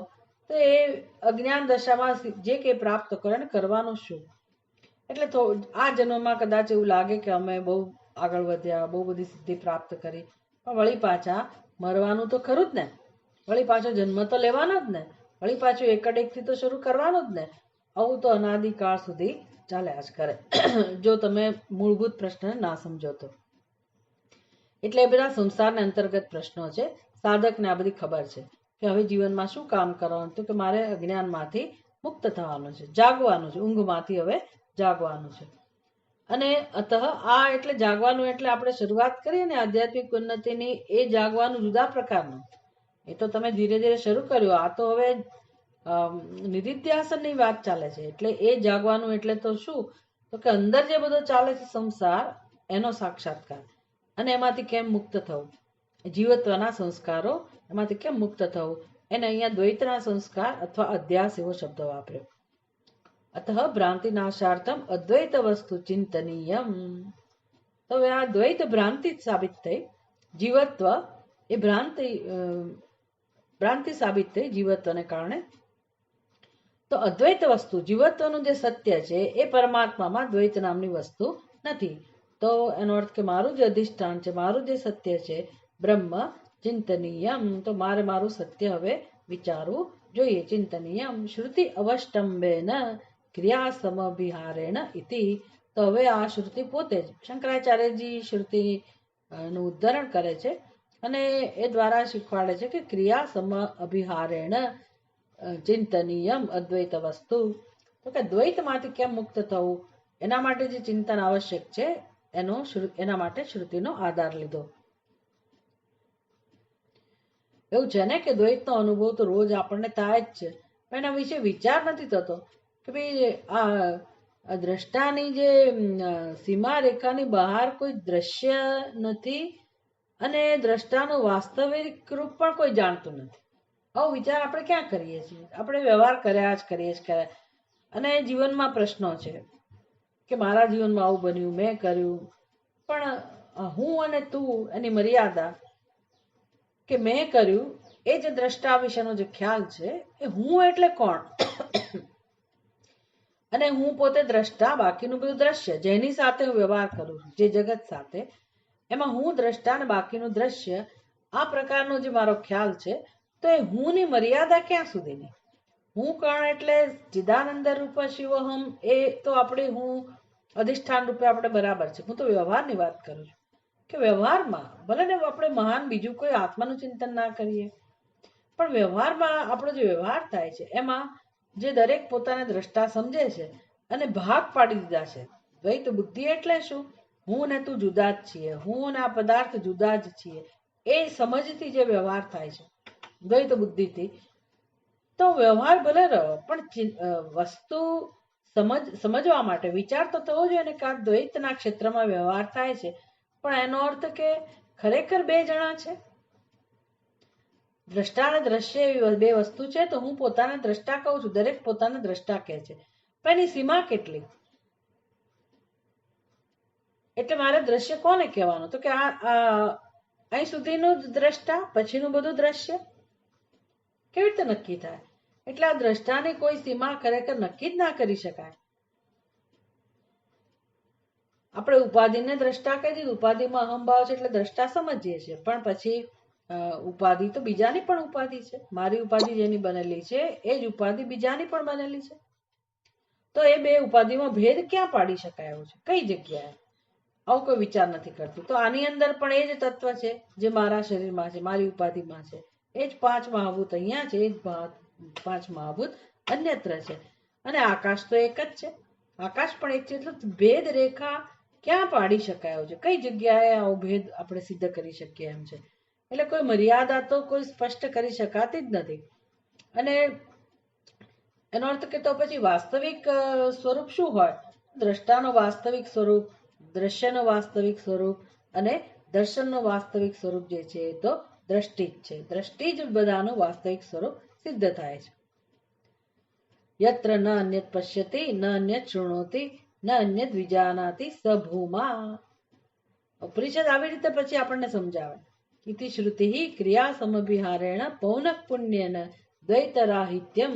તો એ અજ્ઞાન દશામાં જે કંઈ પ્રાપ્ત કરો એને કરવાનું શું? એટલે તો આ જન્મમાં કદાચ એવું લાગે કે અમે બહુ આગળ વધ્યા, બહુ બધી સિદ્ધિ પ્રાપ્ત કરી, પણ વળી પાછા મરવાનું તો ખરું જ ને, વળી પાછો જન્મ તો લેવાનો જ ને, વળી પાછું એકડેકથી તો શરૂ કરવાનું જ ને. આવું તો અનાદિકાળ સુધી ચાલ્યા જ કરે જો તમે મૂળભૂત પ્રશ્ન ના સમજો તો. એટલે એ બધા સંસારના અંતર્ગત પ્રશ્નો છે. સાધકને આ બધી ખબર છે કે હવે જીવનમાં શું કામ કરવાનું, તો કે મારે અજ્ઞાનમાંથી મુક્ત થવાનું છે, જાગવાનું છે, ઊંઘમાંથી હવે જાગવાનું છે. અને અતઃ આ એટલે જાગવાનું, એટલે આપણે શરૂઆત કરીએ ને આધ્યાત્મિક ઉન્નતિની, એ જાગવાનું જુદા પ્રકારનું. એ તો તમે ધીરે ધીરે શરૂ કર્યું, આ તો હવે નિધિધ્યાસનની વાત ચાલે છે. એટલે એ જાગવાનું એટલે તો શું, તો કે અંદર જે બધો ચાલે છે સંસાર, એનો સાક્ષાત્કાર, અને એમાંથી કેમ મુક્ત થવું, જીવત્વના સંસ્કારો, એમાંથી કેમ મુક્ત થવું, એને અહીંયા દ્વૈતના સંસ્કાર અથવા અધ્યાસ એવો શબ્દ વાપર્યો. અતઃ ભ્રાંતિ નાશાર્થમ અદ્વૈત વસ્તુ ચિંતનીયમ. તો હવે આ દ્વૈત ભ્રાંતિ જ સાબિત થઈ, જીવત્વ એ ભ્રાંતિ સાબિત થઈ જીવત્વને કારણે. તો અદ્વૈત વસ્તુ, જીવત્વનું જે સત્ય છે એ પરમાત્મામાં દ્વૈત નામની વસ્તુ નથી. તો એનો અર્થ કે મારું જે અધિષ્ઠાન છે, મારું જે સત્ય છે બ્રહ્મ, ચિંતનીયમ, તો મારે મારું સત્ય હવે વિચારવું જોઈએ. ચિંતનીયમ શ્રુતિ અવષ્ટંબેન ક્રિયા સમભિહારેણ ઇતિ. તો હવે આ શ્રુતિ પોતે જ, શંકરાચાર્યજી શ્રુતિ નું ઉદ્ધરણ કરે છે અને એ દ્વારા શીખવાડે છે કે ક્રિયા સમ અભિહારેણ ચિંતનીયમ અદ્વૈત વસ્તુ. તો કે દ્વૈતમાંથી કેમ મુક્ત થવું, એના માટે જે ચિંતન આવશ્યક છે એના માટે શ્રુતિનો આધાર લીધો. એવું છે ને કે દ્વૈતનો અનુભવ તો રોજ આપણને થાય જ છે, પણ એના વિશે વિચાર નથી થતો કે ભાઈ આ દ્રષ્ટાની જે સીમા રેખાની બહાર કોઈ દ્રશ્ય નથી, અને દ્રષ્ટાનું વાસ્તવિક રૂપ પણ કોઈ જાણતું નથી. આવો વિચાર આપણે ક્યાં કરીએ છીએ? આપણે વ્યવહાર કર્યા જ કરીએ છીએ, અને જીવનમાં પ્રશ્નો છે કે મારા જીવનમાં આવું બન્યું, મેં કર્યું, પણ હું અને તું, એની મર્યાદા, કે મેં કર્યું એ જે દ્રષ્ટા વિશેનો જે ખ્યાલ છે એ હું એટલે કોણ, અને હું પોતે દ્રષ્ટા, બાકીનું બધું દ્રશ્ય, જેની સાથે હું વ્યવહાર કરું છું, જે જગત સાથે, એમાં હું દ્રષ્ટા અને બાકીનું દ્રશ્ય, આ પ્રકારનો જે મારો ખ્યાલ છે, તો એ હુંની મર્યાદા ક્યાં સુધીની? હું કોણ એટલે ચિદાનંદ રૂપ શિવોહમ, એ તો આપણી હું અધિષ્ઠાન રૂપે આપણે બરાબર છે. હું તો વ્યવહારની વાત કરું છું કે વ્યવહારમાં ભલે ને આપણે મહાન બીજું કોઈ આત્માનું ચિંતન ના કરીએ, પણ વ્યવહારમાં આપણો જે વ્યવહાર થાય છે એમાં જે દરેક પોતાને દ્રષ્ટા સમજે છે અને ભાગ પાડી દીધા છે. દ્વૈત બુદ્ધિ એટલે શું? હું ને તું જુદા જ છીએ, હું ને આ પદાર્થ જુદા જ છીએ, એ સમજથી જે વ્યવહાર થાય છે દ્વૈત બુદ્ધિથી, તો વ્યવહાર ભલે રહ્યો પણ વસ્તુ સમજવા માટે વિચાર તો થવો જોઈએ ને કે આ દ્વૈતના ક્ષેત્રમાં વ્યવહાર થાય છે, પણ એનો અર્થ કે ખરેખર બે જણા છે. દ્રષ્ટા અને દ્રશ્ય એવી બે વસ્તુ છે, તો હું પોતાને દ્રષ્ટા કહું છું, દરેક પોતાને દ્રષ્ટા કહે છે, પણ એની સીમા કેટલી? એટલે મારે દ્રશ્ય કોને કહેવાનું? તો કે આ અહીં સુધીનું જ દ્રષ્ટા, પછીનું બધું દ્રશ્ય કેવી રીતે નક્કી થાય? એટલે આ દ્રષ્ટાની કોઈ સીમા ખરેખર નક્કી જ ના કરી શકાય. આપણે ઉપાધિને દ્રષ્ટા કહી દીધું, ઉપાધિમાં અહંભાવ છે એટલે દ્રષ્ટા સમજીએ છીએ, પણ પછી ઉપાધિ તો બીજાની પણ ઉપાધિ છે. મારી ઉપાધિ જેની બનેલી છે એ જ ઉપાધિ બીજાની પણ બનેલી છે. તો એ બે ઉપાધિમાં ભેદ ક્યાં પાડી શકાય એવું છે? કઈ જગ્યાએ? આવું કોઈ વિચાર નથી કરતું. તો આની અંદર પણ એ જ તત્વ છે જે મારા શરીરમાં છે, મારી ઉપાધિમાં છે. એ જ પાંચ મહાભૂત અહીંયા છે, એ જ પાંચ મહાભૂત અન્યત્ર છે. અને આકાશ તો એક જ છે, આકાશ પણ એક છે. એટલે ભેદ રેખા ક્યાં પાડી શકાય એવું છે? કઈ જગ્યાએ આવો ભેદ આપણે સિદ્ધ કરી શકીએ એમ છે? એટલે કોઈ મર્યાદા તો કોઈ સ્પષ્ટ કરી શકાતી જ નથી. અને એનો અર્થ કે તો પછી વાસ્તવિક સ્વરૂપ શું હોય? દ્રષ્ટાનો વાસ્તવિક સ્વરૂપ, દ્રશ્યનો વાસ્તવિક સ્વરૂપ અને દર્શનનો વાસ્તવિક સ્વરૂપ જે છે એ તો દ્રષ્ટિ જ છે. દ્રષ્ટિ જ બધાનું વાસ્તવિક સ્વરૂપ સિદ્ધ થાય છે. યત્ર ન અન્યત પશ્યતિ ન અન્યત શૃણોતિ ન અન્યત વિજાનાતિ સ ભૂમા. ઉપનિષદ આવી રીતે પછી આપણને સમજાવે. ઇતિ શ્રુતિ ક્રિયા સમભિહારેણ પૌનઃ પુણ્યેન દ્વૈતરાહિત્યમ.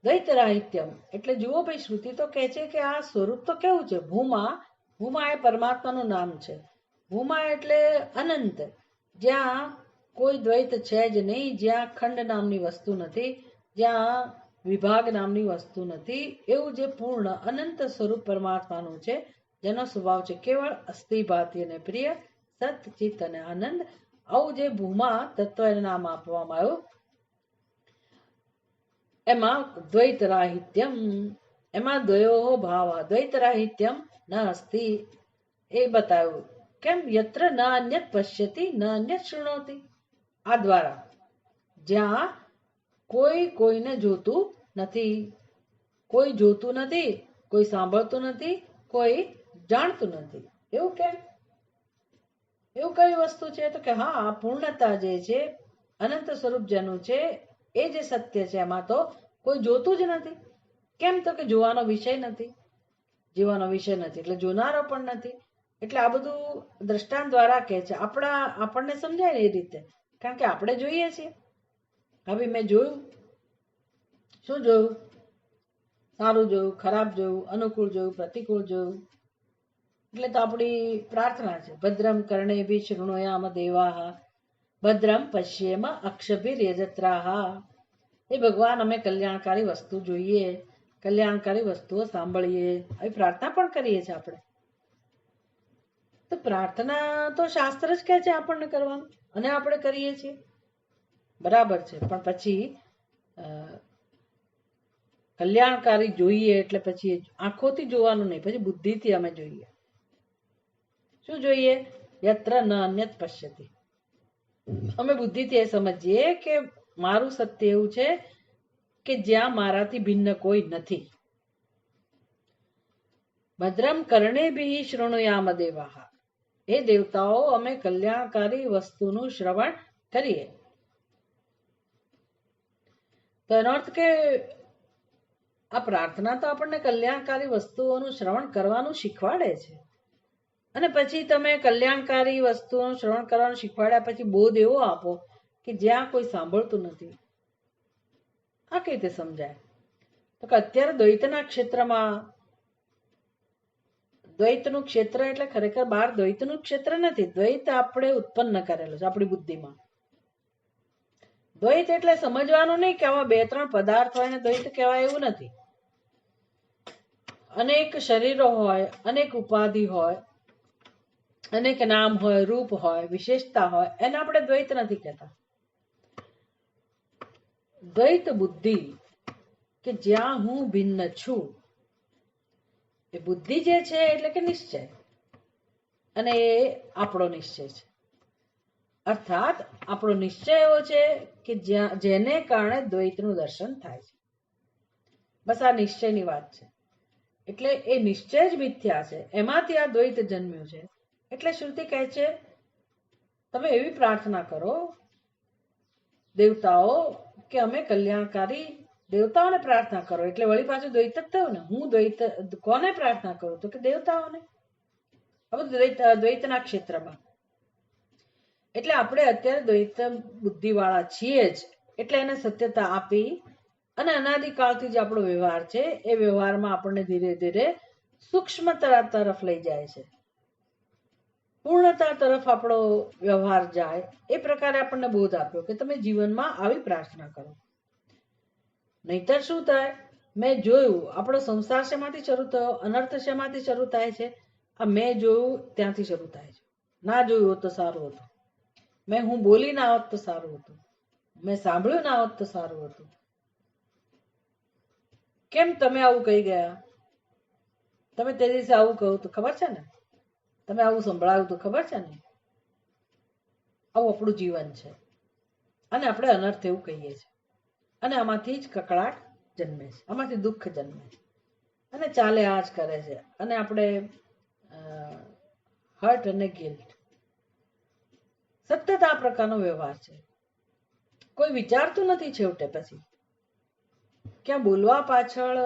દ્વૈતરાહિત્યમ એટલે જુઓ ભાઈ, શ્રુતિ તો કહે છે કે આ સ્વરૂપ તો કેવું છે? ભૂમા. ભૂમા એ પરમાત્માનું નામ છે. ભૂમા એટલે અનંત, જ્યાં કોઈ દ્વૈત છે જ નહીં, જ્યાં ખંડ નામની વસ્તુ નથી, જ્યાં વિભાગ નામની વસ્તુ નથી, એવું જે પૂર્ણ અનંત સ્વરૂપ પરમાત્માનું છે, જેનો સ્વભાવ છે કેવળ અસ્થિ ભાતિ અને પ્રિય, સત ચિત્ત અને આનંદ. આવું જે ભૂમા તત્વ એને નામ આપવામાં આવ્યું, એમાં દ્વૈતરાહિત્યમ, એમાં દ્વયો ભાવ, દ્વૈતરાહિત્યમ ન અસ્તિ, એ બતાવ્યું. કેમ? યત્ર ન અન્યત પશ્યતિ ન અન્યત શૃણોતિ. આ દ્વારા જ્યાં કોઈ કોઈને જોતું નથી, કોઈ જોતું નથી, કોઈ સાંભળતું નથી, કોઈ જાણતું નથી. એવું કેમ? એવું કઈ વસ્તુ છે? તો કે હા, પૂર્ણતા જે છે, અનંત સ્વરૂપ જેનું છે, એ જે સત્ય છે, એમાં તો કોઈ જોતું જ નથી. કેમ? તો કે જોવાનો વિષય નથી, જીવવાનો વિષય નથી એટલે જોનારો પણ નથી. એટલે આ બધું દ્રષ્ટાંત દ્વારા કહે છે. આપણને સમજાય ને એ રીતે, કારણ કે આપણે જોઈએ છીએ. હવે મેં જોયું. શું જોયું? સારું જોયું, ખરાબ જોયું, અનુકૂળ જોયું, પ્રતિકૂળ જોયું. એટલે તો આપણી પ્રાર્થના છે, ભદ્રમ કર્ણેભિ શૃણુયામ દેવાહ ભદ્રમ પશ્યેમ અક્ષભિર્યજત્રાહ. એ ભગવાન, અમે કલ્યાણકારી વસ્તુ જોઈએ, કલ્યાણકારી વસ્તુઓ સાંભળીએ, આવી પ્રાર્થના પણ કરીએ છીએ આપણે. તો પ્રાર્થના તો શાસ્ત્ર જ કહે છે આપણને કરવાનું, અને આપણે કરીએ છીએ, બરાબર છે. પણ પછી કલ્યાણકારી જોઈએ એટલે પછી આંખોથી જોવાનું નહીં, પછી બુદ્ધિથી અમે જોઈએ. શું જોઈએ? યત્ર ન અન્યત પશ્યતિ. અમે બુદ્ધિથી એ સમજીએ કે મારું સત્ય એવું છે કે જ્યાં મારાથી ભિન્ન કોઈ નથી. ભદ્રમ કર્ણેભિ શૃણુયામ દેવાહ. એ દેવતાઓ, અમે કલ્યાણકારી વસ્તુનું શ્રવણ કરીએ. તો એનો અર્થ કે આ પ્રાર્થના તો આપણને કલ્યાણકારી વસ્તુઓનું શ્રવણ કરવાનું શીખવાડે છે. અને પછી તમે કલ્યાણકારી વસ્તુઓનું શ્રવણ કરવાનું શીખવાડ્યા પછી બોધ એવો આપો કે જ્યાં કોઈ સાંભળતું નથી. આ કઈ રીતે સમજાય? તો કે અત્યારે દ્વૈતના ક્ષેત્રમાં, દ્વૈતનું ક્ષેત્ર એટલે ખરેખર બહાર દ્વૈતનું ક્ષેત્ર નથી. દ્વૈત આપણે ઉત્પન્ન કરેલું છે આપણી બુદ્ધિમાં. દ્વૈત એટલે સમજવાનું નહીં કે આવા 2-3 પદાર્થ હોય ને દ્વૈત કહેવાય, એવું નથી. અનેક શરીરો હોય, અનેક ઉપાધિ હોય, અનેક નામ હોય, રૂપ હોય, વિશેષતા હોય, એને આપણે દ્વૈત નથી કહેતા. દ્વૈત બુદ્ધિ કે જ્યાં હું ભિન્ન છું, એ બુદ્ધિ જે છે એટલે કે નિશ્ચય, અને એ આપણો નિશ્ચય છે. અર્થાત આપણો નિશ્ચય એવો છે કે જેને કારણે દ્વૈતનું દર્શન થાય છે. બસ આ નિશ્ચયની વાત છે. એટલે એ નિશ્ચય જ મિથ્યા છે, એમાંથી આ દ્વૈત જન્મ્યું છે. એટલે શ્રુતિ કહે છે તમે એવી પ્રાર્થના કરો દેવતાઓ કે અમે કલ્યાણકારી દેવતાઓને પ્રાર્થના કરો. એટલે વળી પાછું દ્વૈત જ થયું ને. હું દ્વૈત કોને પ્રાર્થના કરું? તો કે દેવતાઓને. દ્વૈતના ક્ષેત્રમાં. એટલે આપણે અત્યારે દ્વૈત બુદ્ધિ વાળા છીએ જ. એટલે એને સત્યતા આપી અને અનાદિકાળથી જે આપણો વ્યવહાર છે એ વ્યવહારમાં આપણને ધીરે ધીરે સૂક્ષ્મતા તરફ લઈ જાય છે. પૂર્ણતા તરફ આપણો વ્યવહાર જાય એ પ્રકારે આપણને બોધ આપ્યો કે તમે જીવનમાં આવી પ્રાર્થના કરો. નહીતર શું થાય? મેં જોયું આપણો સંસાર શેમાંથી શરૂ થયો, અનર્થ શેમાંથી શરૂ થાય છે? આ મેં જોયું ત્યાંથી શરૂ થાય છે. ના જોયું હોત તો સારું હતું. હું બોલી ના હોત તો સારું હતું. મેં સાંભળ્યું ના હોત તો સારું હતું. કેમ તમે આવું કહી ગયા? તમે તે દિવસે આવું કહ્યું તો ખબર છે ને, તમે આવું સંભળાવ્યું તો ખબર છે ને. આવું આપણું જીવન છે અને આપણે અનર્થ એવું કહીએ છીએ અને આમાંથી જ કકળાટ જન્મે છે, આમાંથી દુઃખ જન્મે છે અને ચાલે આ જ કરે છે. અને આપણે હર્ટ અને ગિલ્ટ સતત આ પ્રકારનો વ્યવહાર છે. કોઈ વિચારતું નથી છેવટે પછી ક્યાં બોલવા પાછળ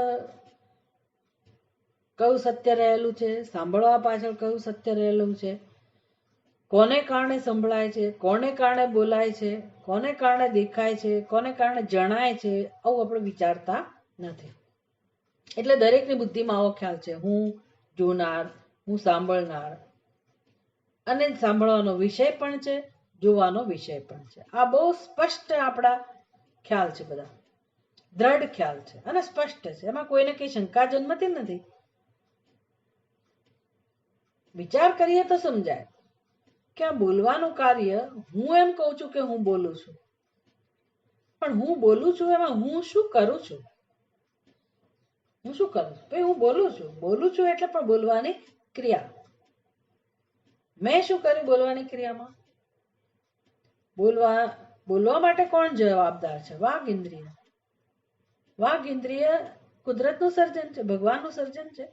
કયું સત્ય રહેલું છે, સાંભળવા પાછળ કયું સત્ય રહેલું છે, કોને કારણે સંભળાય છે, કોને કારણે બોલાય છે, કોને કારણે દેખાય છે, કોને કારણે જણાય છે, આવું આપણે વિચારતા નથી. એટલે દરેકની બુદ્ધિમાં આવો ખ્યાલ છે હું જોનાર, હું સાંભળનાર, અને સાંભળવાનો વિષય પણ છે, જોવાનો વિષય પણ છે. આ બહુ સ્પષ્ટ આપણા ખ્યાલ છે, બધા દ્રઢ ખ્યાલ છે અને સ્પષ્ટ છે. એમાં કોઈને કઈ શંકા જન્મતી નથી. વિચાર કરીએ તો સમજાય કે આ બોલવાનું કાર્ય, હું એમ કહું છું કે હું બોલું છું, પણ હું બોલું છું એમાં હું શું કરું છું? હું શું કરું છું? ભાઈ હું બોલું છું એટલે પણ બોલવાની ક્રિયા. મેં શું કર્યું બોલવાની ક્રિયામાં? બોલવા માટે કોણ જવાબદાર છે? વાઘ ઇન્દ્રિય. વાઘ ઇન્દ્રિય કુદરતનું સર્જન છે, ભગવાનનું સર્જન છે.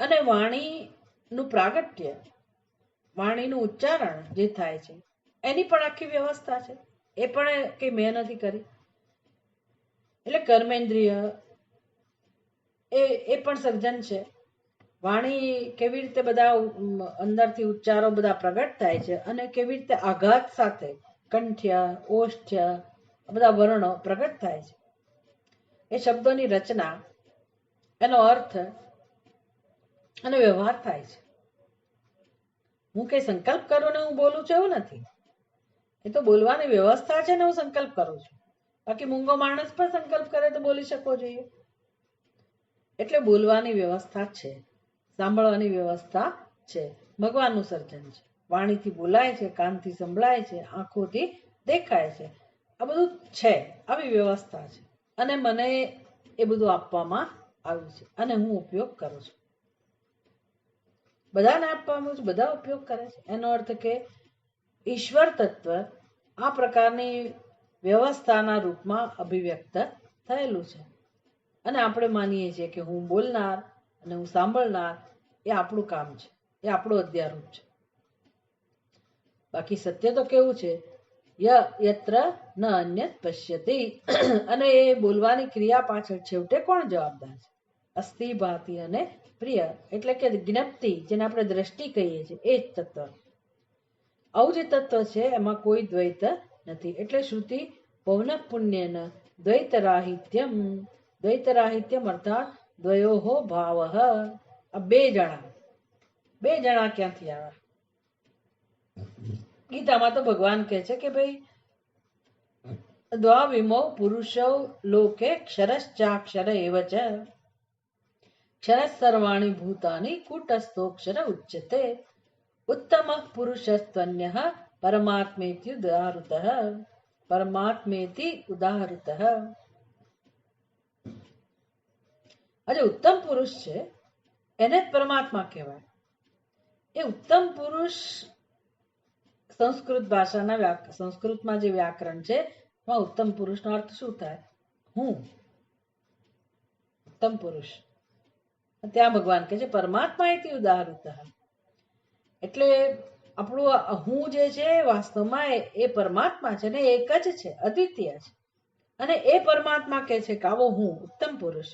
અને વાણીનું પ્રાગટ્ય, વાણીનું ઉચ્ચારણ જે થાય છે એની પણ આખી વ્યવસ્થા છે. એ પણ કઈ મેં નથી કરી. એટલે કર્મેન્દ્રિય એ પણ સર્જન છે. વાણી કેવી રીતે બધા અંદરથી ઉચ્ચારો બધા પ્રગટ થાય છે અને કેવી રીતે આઘાત સાથે કંઠ્ય, ઓષ્ઠ્ય બધા વર્ણો પ્રગટ થાય છે. એ શબ્દોની રચના, એનો અર્થ અને વ્યવહાર થાય છે. હું કઈ સંકલ્પ કરું ને હું બોલું છું એવું નથી. એ તો બોલવાની વ્યવસ્થા છે ને હું સંકલ્પ કરું છું. બાકી મૂંગો માણસ પણ સંકલ્પ કરે તો બોલી શકવો જોઈએ. એટલે બોલવાની વ્યવસ્થા છે, સાંભળવાની વ્યવસ્થા છે, ભગવાનનું સર્જન છે. વાણીથી બોલાય છે, કાનથી સંભળાય છે, આંખોથી દેખાય છે. આ બધું છે, આવી વ્યવસ્થા છે અને મને એ બધું આપવામાં આવ્યું છે અને હું ઉપયોગ કરું છું. બધાને આપવામાં આવ્યું છે, બધા ઉપયોગ કરે છે. એનો અર્થ કે ઈશ્વર તત્વ આ પ્રકારની વ્યવસ્થાના રૂપમાં અભિવ્યક્ત થયેલું છે અને આપણે માનીએ છીએ કે હું બોલનાર અને હું સાંભળનાર એ આપણું કામ છે, એ આપણું અધ્યારૂપ છે. બાકી સત્ય તો કેવું છે? યત્ર ન અન્યત પશ્યતિ. અને એ બોલવાની ક્રિયા પાછળ છેવટે કોણ જવાબદાર છે? અસ્થિ, ભાતિ અને પ્રિય, એટલે કે જ્ઞપ્તિ, જેને આપણે દ્રષ્ટિ કહીએ છીએ, એ જ તત્વ. આવું જે તત્વ છે એમાં કોઈ દ્વૈત નથી. એટલે શ્રુતિ પૌનઃ પુણ્યેન દ્વૈતરાહિત્યમ, દ્વૈતરાહિત્યમ અર્થાત દ્વયોહો ભાવઃ, આ બે જણા ક્યાંથી આવ્યા? ગીતામાં તો ભગવાન કહે છે કે ભાઈ દ્વાવિમો પુરુષો લોકે ક્ષરશ્ચાક્ષર એવ ચ ક્ષર સર્વાણી ભૂતાની કૂટસ્થોક્ષર ઉચ્યતે ઉત્તમ પુરુષસ્ત્વન્યઃ પરમાત્મેતિ ઉદાહૃતઃ, પરમાત્મેતિ ઉદાહૃતઃ. આજે ઉત્તમ પુરુષ છે એને જ પરમાત્મા કહેવાય. એ ઉત્તમ પુરુષ સંસ્કૃત ભાષાના સંસ્કૃતમાં જે વ્યાકરણ છે એમાં ઉત્તમ પુરુષનો અર્થ શું થાય? હું. ઉત્તમ પુરુષ. ત્યાં ભગવાન કહે છે પરમાત્મા ઇતિ ઉદાહૃતઃ. એટલે આપણું હું જે છે વાસ્તવમાં એ પરમાત્મા છે ને, એક જ છે, અદ્વિતીય છે. અને એ પરમાત્મા કહે છે કે આવો હું ઉત્તમ પુરુષ.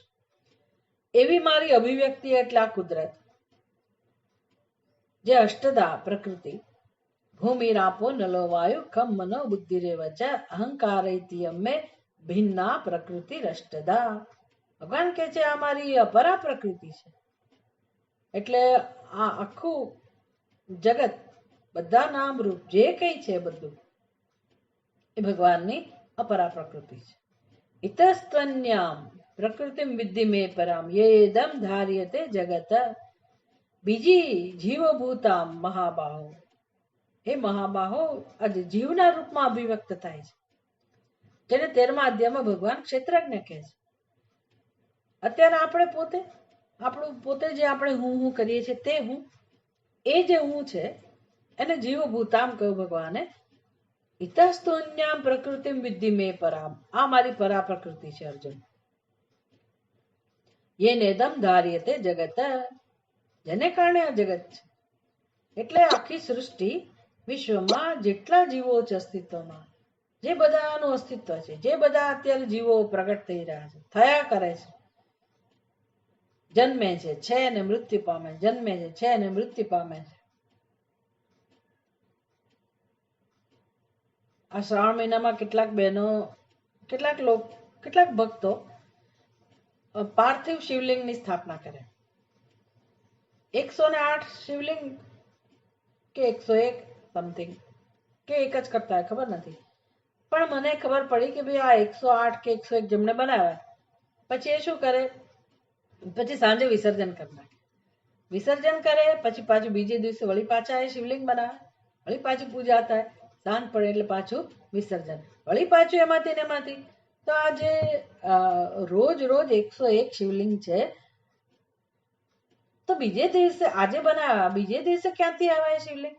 એવી મારી અભિવ્યક્તિ એટલે આ કુદરત, જે અષ્ટદા પ્રકૃતિ ભૂમિરાપો નલો વાયુ ખમ મનો બુદ્ધિરેવ ચ અહંકારૈતિ અમ્મે ભિન્ના પ્રકૃતિ રષ્ટદા. ભગવાન કહે છે આ મારી અપરા પ્રકૃતિ છે. એટલે આ આખું જગત, બધા નામ રૂપ જે કઈ છે બધું એ ભગવાનની અપરા પ્રકૃતિ છે. ઇતસ્ત્વન્યામ પ્રકૃતિમ વિદ્ધિ મે પરામ યેદમ ધાર્યતે જગત. બીજી જીવભૂતામ મહાબાહો, એ મહાબાહો આજે જીવના રૂપમાં અભિવ્યક્ત થાય છે, જેને 13મા અધ્યાયમાં ભગવાન ક્ષેત્રજ્ઞ કહે છે. અત્યારે આપણે પોતે, આપણું પોતે જે આપણે હું કરીએ છીએ તે હું, એ જે હું છે એને જીવભૂતામ કહ્યું ભગવાને. ઇતસ્તોન્યામ પ્રકૃતિમ વિદ્ધિ મે પરામ, આ મારી પરા પ્રકૃતિ છે અર્જુન. યેનેદમ ધાર્યતે જગત, જેને કારણે આ જગત છે. એટલે આખી સૃષ્ટિ, વિશ્વમાં જેટલા જીવો છે અસ્તિત્વમાં, જે બધાનું અસ્તિત્વ છે, જે બધા અત્યારે જીવો પ્રગટ થઈ રહ્યા છે, થયા કરે છે, જન્મે છે ને મૃત્યુ પામે, જન્મે છે ને મૃત્યુ પામે છે. આ શ્રાવણ મહિનામાં કેટલાક બહેનો, કેટલાક ભક્તો પાર્થિવ શિવલિંગની સ્થાપના કરે. 108 શિવલિંગ કે 101 સમથિંગ કે એક જ કરતા હોય, ખબર નથી. પણ મને ખબર પડી કે ભાઈ આ 108 કે 101 જેમણે બનાવ્યા, પછી એ શું કરે, પછી સાંજે વિસર્જન કરી નાખે. વિસર્જન કરે પછી પાછું બીજે દિવસે વળી પાછા એ શિવલિંગ બનાવે, વળી પાછું પૂજા થાય, સાંજ પડે એટલે પાછું વિસર્જન, વળી પાછું એમાંથી. તો આ જે રોજ 101 શિવલિંગ છે, તો બીજે દિવસે આજે બનાવ્યા, બીજે દિવસે ક્યાંથી આવ્યા શિવલિંગ?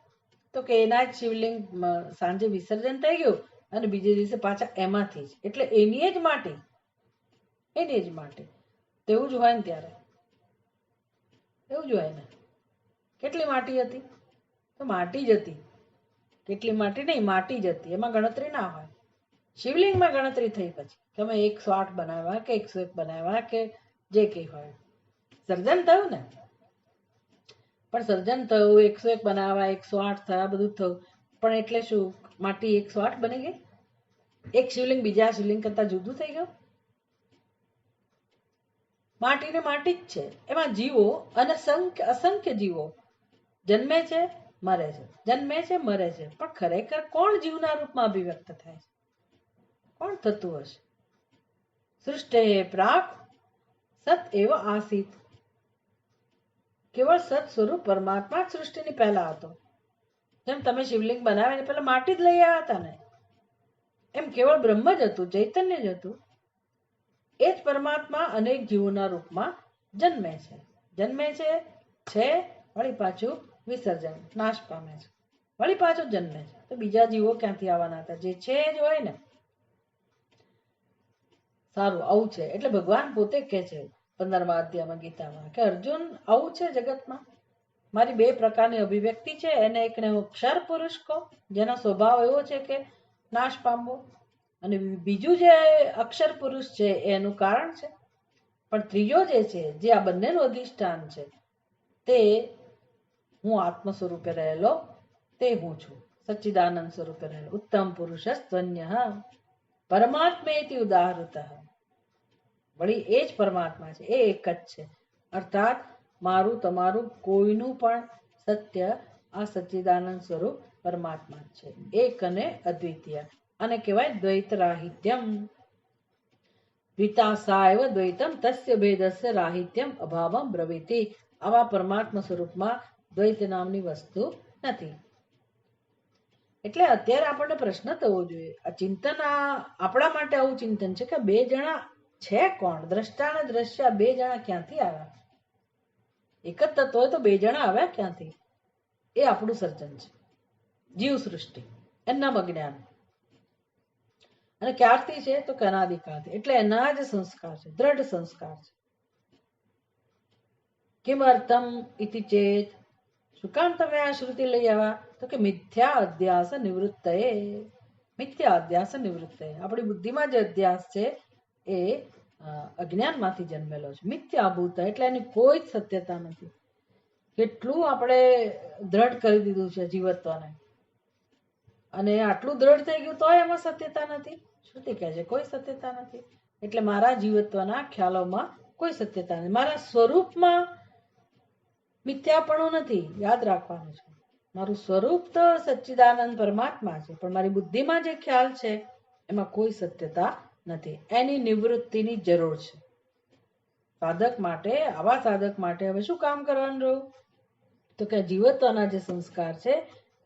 તો કે એના જ શિવલિંગ સાંજે વિસર્જન થઈ ગયું અને બીજે દિવસે પાછા એમાંથી જ, એટલે એની જ માટી. તેવું જ હોય ને ત્યારે, એવું જ હોય ને. કેટલી માટી હતી? તો માટી જ હતી. કેટલી માટી નહીં, માટી જ હતી, એમાં ગણતરી ના હોય. શિવલિંગમાં ગણતરી થઈ પછી તમે 108 બનાવ્યા કે 101 બનાવ્યા કે જે કઈ હોય, સર્જન થયું ને. પણ સર્જન થયું, 101 બનાવ્યા, 108 થયા, બધું થયું, પણ એટલે શું માટી 108 બની ગઈ? એક શિવલિંગ બીજા શિવલિંગ કરતા જુદું થઈ ગયું? માટી ને માટી જ છે. એમાં જીવો અને અસંખ્ય જીવો જન્મે છે, મરે છે, જન્મે છે, મરે છે. પણ ખરેખર કોણ જીવના રૂપમાં અભિવ્યક્ત થાય છે? કોણ થતું હશે? સૃષ્ટિ પ્રાક સત એવ આસિત. કેવળ સત સ્વરૂપ પરમાત્મા જ સૃષ્ટિની પહેલા હતો. જેમ તમે શિવલિંગ બનાવીને પેલા માટી જ લઈ આવ્યા હતા ને, એમ કેવળ બ્રહ્મ જ હતું, ચૈતન્ય જ હતું. એ જ પરમાત્મા અનેક જીવોના રૂપમાં જન્મે છે, વળી પાછું વિસર્જન, નાશ પામે છે, વળી પાછું જન્મે છે. તો બીજા જીવો ક્યાંથી આવવાના હતા? જે છે જ હોય ને. સારું, આવું છે. એટલે ભગવાન પોતે કહે છે 15મા અધ્યાયમાં ગીતામાં કે અર્જુન આવું છે જગતમાં. મારી 2 પ્રકારની અભિવ્યક્તિ છે. એને એકને હું ક્ષર પુરુષ કહું, જેનો સ્વભાવ એવો છે કે નાશ પામવો, અને બીજું જે અક્ષર પુરુષ છે એનું કારણ છે. પણ ત્રીજો જે છે, જે આ બંનેનું અધિષ્ઠાન છે, તે હું આત્મ સ્વરૂપે રહેલો તે હું છું, સચ્ચિદાનંદ સ્વરૂપે રહેલો ઉત્તમ પુરુષસ્ત્વન્ય પરમાત્મેતિ ઉદાહૃત, વળી એ જ પરમાત્મા છે, એ એક જ છે. અર્થાત મારું તમારું કોઈનું પણ સત્ય આ સચ્ચિદાનંદ સ્વરૂપ પરમાત્મા છે, એક અને અદ્વિતીય. અને કહેવાય દ્વૈત રાહિત્યમ. દ્વિતાસાયવ દ્વૈતમ તસ્ય ભેદસ્ય રાહિત્યમ અભાવમ બ્રવીતિ. આવા પરમાત્મા સ્વરૂપમાં દ્વૈત નામની વસ્તુ નથી. એટલે અત્યારે આપણને પ્રશ્ન થવો જોઈએ, આ ચિંતન આપણા માટે આવું ચિંતન છે કે બે જણા છે કોણ? દ્રષ્ટા અને દ્રશ્ય બે જણા ક્યાંથી આવ્યા? એક જ તત્વ હોય તો બે જણા આવ્યા ક્યાંથી? એ આપણું સર્જન છે, જીવ સૃષ્ટિ, એમનામ અજ્ઞાન. અને ક્યારથી છે તો અનાદિકાળથી. એટલે એના જ સંસ્કાર છે, દ્રઢ સંસ્કાર છે. કિમર્થમ ઇતિ ચેત, શું કામ તમે આ શ્રુતિ લઈ આવ્યા? તો કે મિથ્યા અધ્યાસ નિવૃત્તએ. મિથ્યા અધ્યાસ નિવૃત્તએ, આપણી બુદ્ધિમાં જે અધ્યાસ છે એ અજ્ઞાનમાંથી જન્મેલો છે. મિથ્યાભૂત એટલે એની કોઈ જ સત્યતા નથી. કેટલું આપણે દ્રઢ કરી દીધું છે જીવત્વને, અને આટલું દ્રઢ થઈ ગયું તો એમાં સત્યતા નથી. શ્રુતિ કહે છે કોઈ સત્યતા નથી. એટલે મારા જીવત્વના ખ્યાલોમાં કોઈ સત્યતા નથી. મારા સ્વરૂપમાં મિથ્યાપણું નથી, યાદ રાખવાનું છે. મારું સ્વરૂપ તો સચ્ચિદાનંદ પરમાત્મા છે, પણ મારી બુદ્ધિમાં જે ખ્યાલ છે એમાં કોઈ સત્યતા નથી. એની નિવૃત્તિની જરૂર છે સાધક માટે. આવા સાધક માટે હવે શું કામ કરવાનું રહ્યું? તો કે જીવત્વના જે સંસ્કાર છે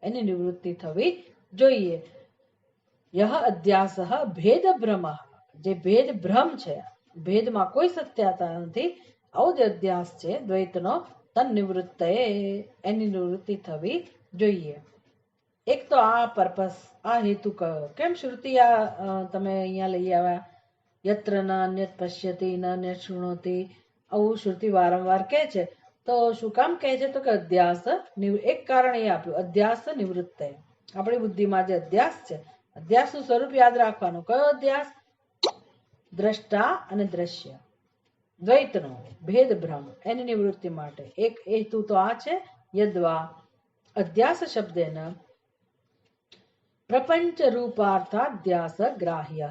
એની નિવૃત્તિ થવી જોઈએ. યહ અધ્યાસ ભેદ ભ્રમ, જે ભેદ ભ્રમ છે, ભેદમાં કોઈ સત્યતા નથી, આવો જે અધ્યાસ છે દ્વૈતનો, તન નિવૃત્તએ, એની નિવૃત્તિ થવી જોઈએ. એક તો આ પર્પસ, આ હેતુ કયો? કેમ શ્રુતિ આ તમે અહીંયા લઈ આવ્યા? યત્ર ન અન્યત પશ્યતિ ન અન્યત શૃણોતિ, આવું શ્રુતિ વારંવાર કહે છે. તો શું કામ કહે છે? તો કે અધ્યાસ, એક કારણ એ આપ્યું, અધ્યાસ નિવૃત્તએ. આપણી બુદ્ધિમાં જે અધ્યાસ છે, અધ્યાસનું સ્વરૂપ યાદ રાખવાનું. કયો અધ્યાસ? દ્રષ્ટા અને દ્રશ્ય દ્વૈતનો ભેદ ભ્રમ, એની નિવૃત્તિ માટે એક હેતુ તો આ છે. યદ્વા અધ્યાસ શબ્દેન પ્રપંચ રૂપાર્થાધ્યાસ ગ્રાહ્ય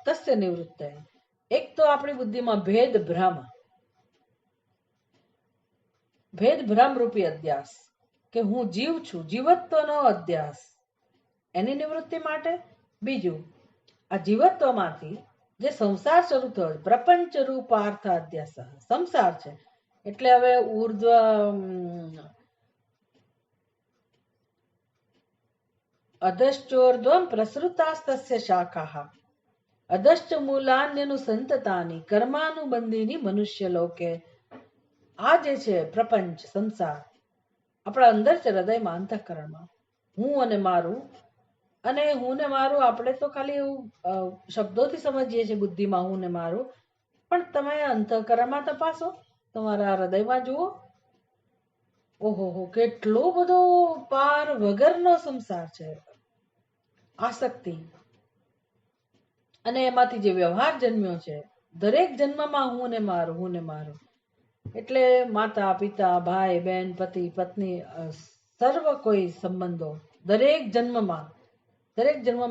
તસ્ય નિવૃત્તય. એક તો આપણી બુદ્ધિમાં ભેદ ભ્રમ રૂપી અધ્યાસ, કે હું જીવ છું, જીવત્વનો અધ્યાસ, એની નિવૃત્તિ માટે. બીજું, આ જીવત્વમાંથી જે સંસાર શરૂ થયો, પ્રપંચ રૂપાર્થ અધ્યાસ, સંસાર છે એટલે હવે ઉર્ધ્વ અધશ્ચોર્ધ્વમ પ્રસૃતાસ્તસ્ય શાખાઃ અધશ્ચ મૂલાન્યનુસંતતાની કર્માનુબંધીની મનુષ્ય લોકે. આ જે છે પ્રપંચ, સંસાર, આપણા અંદર છે, હૃદયમાં, અંતઃકરણમાં, હું અને મારું. અને હું ને મારું આપણે તો ખાલી એવું શબ્દોથી સમજીએ છીએ બુદ્ધિમાં, હું ને મારું. પણ તમે અંતઃકરણમાં તપાસો, તમારા હૃદયમાં જુઓ, ઓહો, કેટલો બધો પાર વગરનો સંસાર છે, આસક્તિ. અને એમાંથી જે વ્યવહાર જન્મ્યો છે, દરેક જન્મમાં હું ને મારું, હું ને મારું. એટલે માતા પિતા, ભાઈ બહેન, પતિ પત્ની, સર્વ કોઈ સંબંધો, દરેક જન્મમાં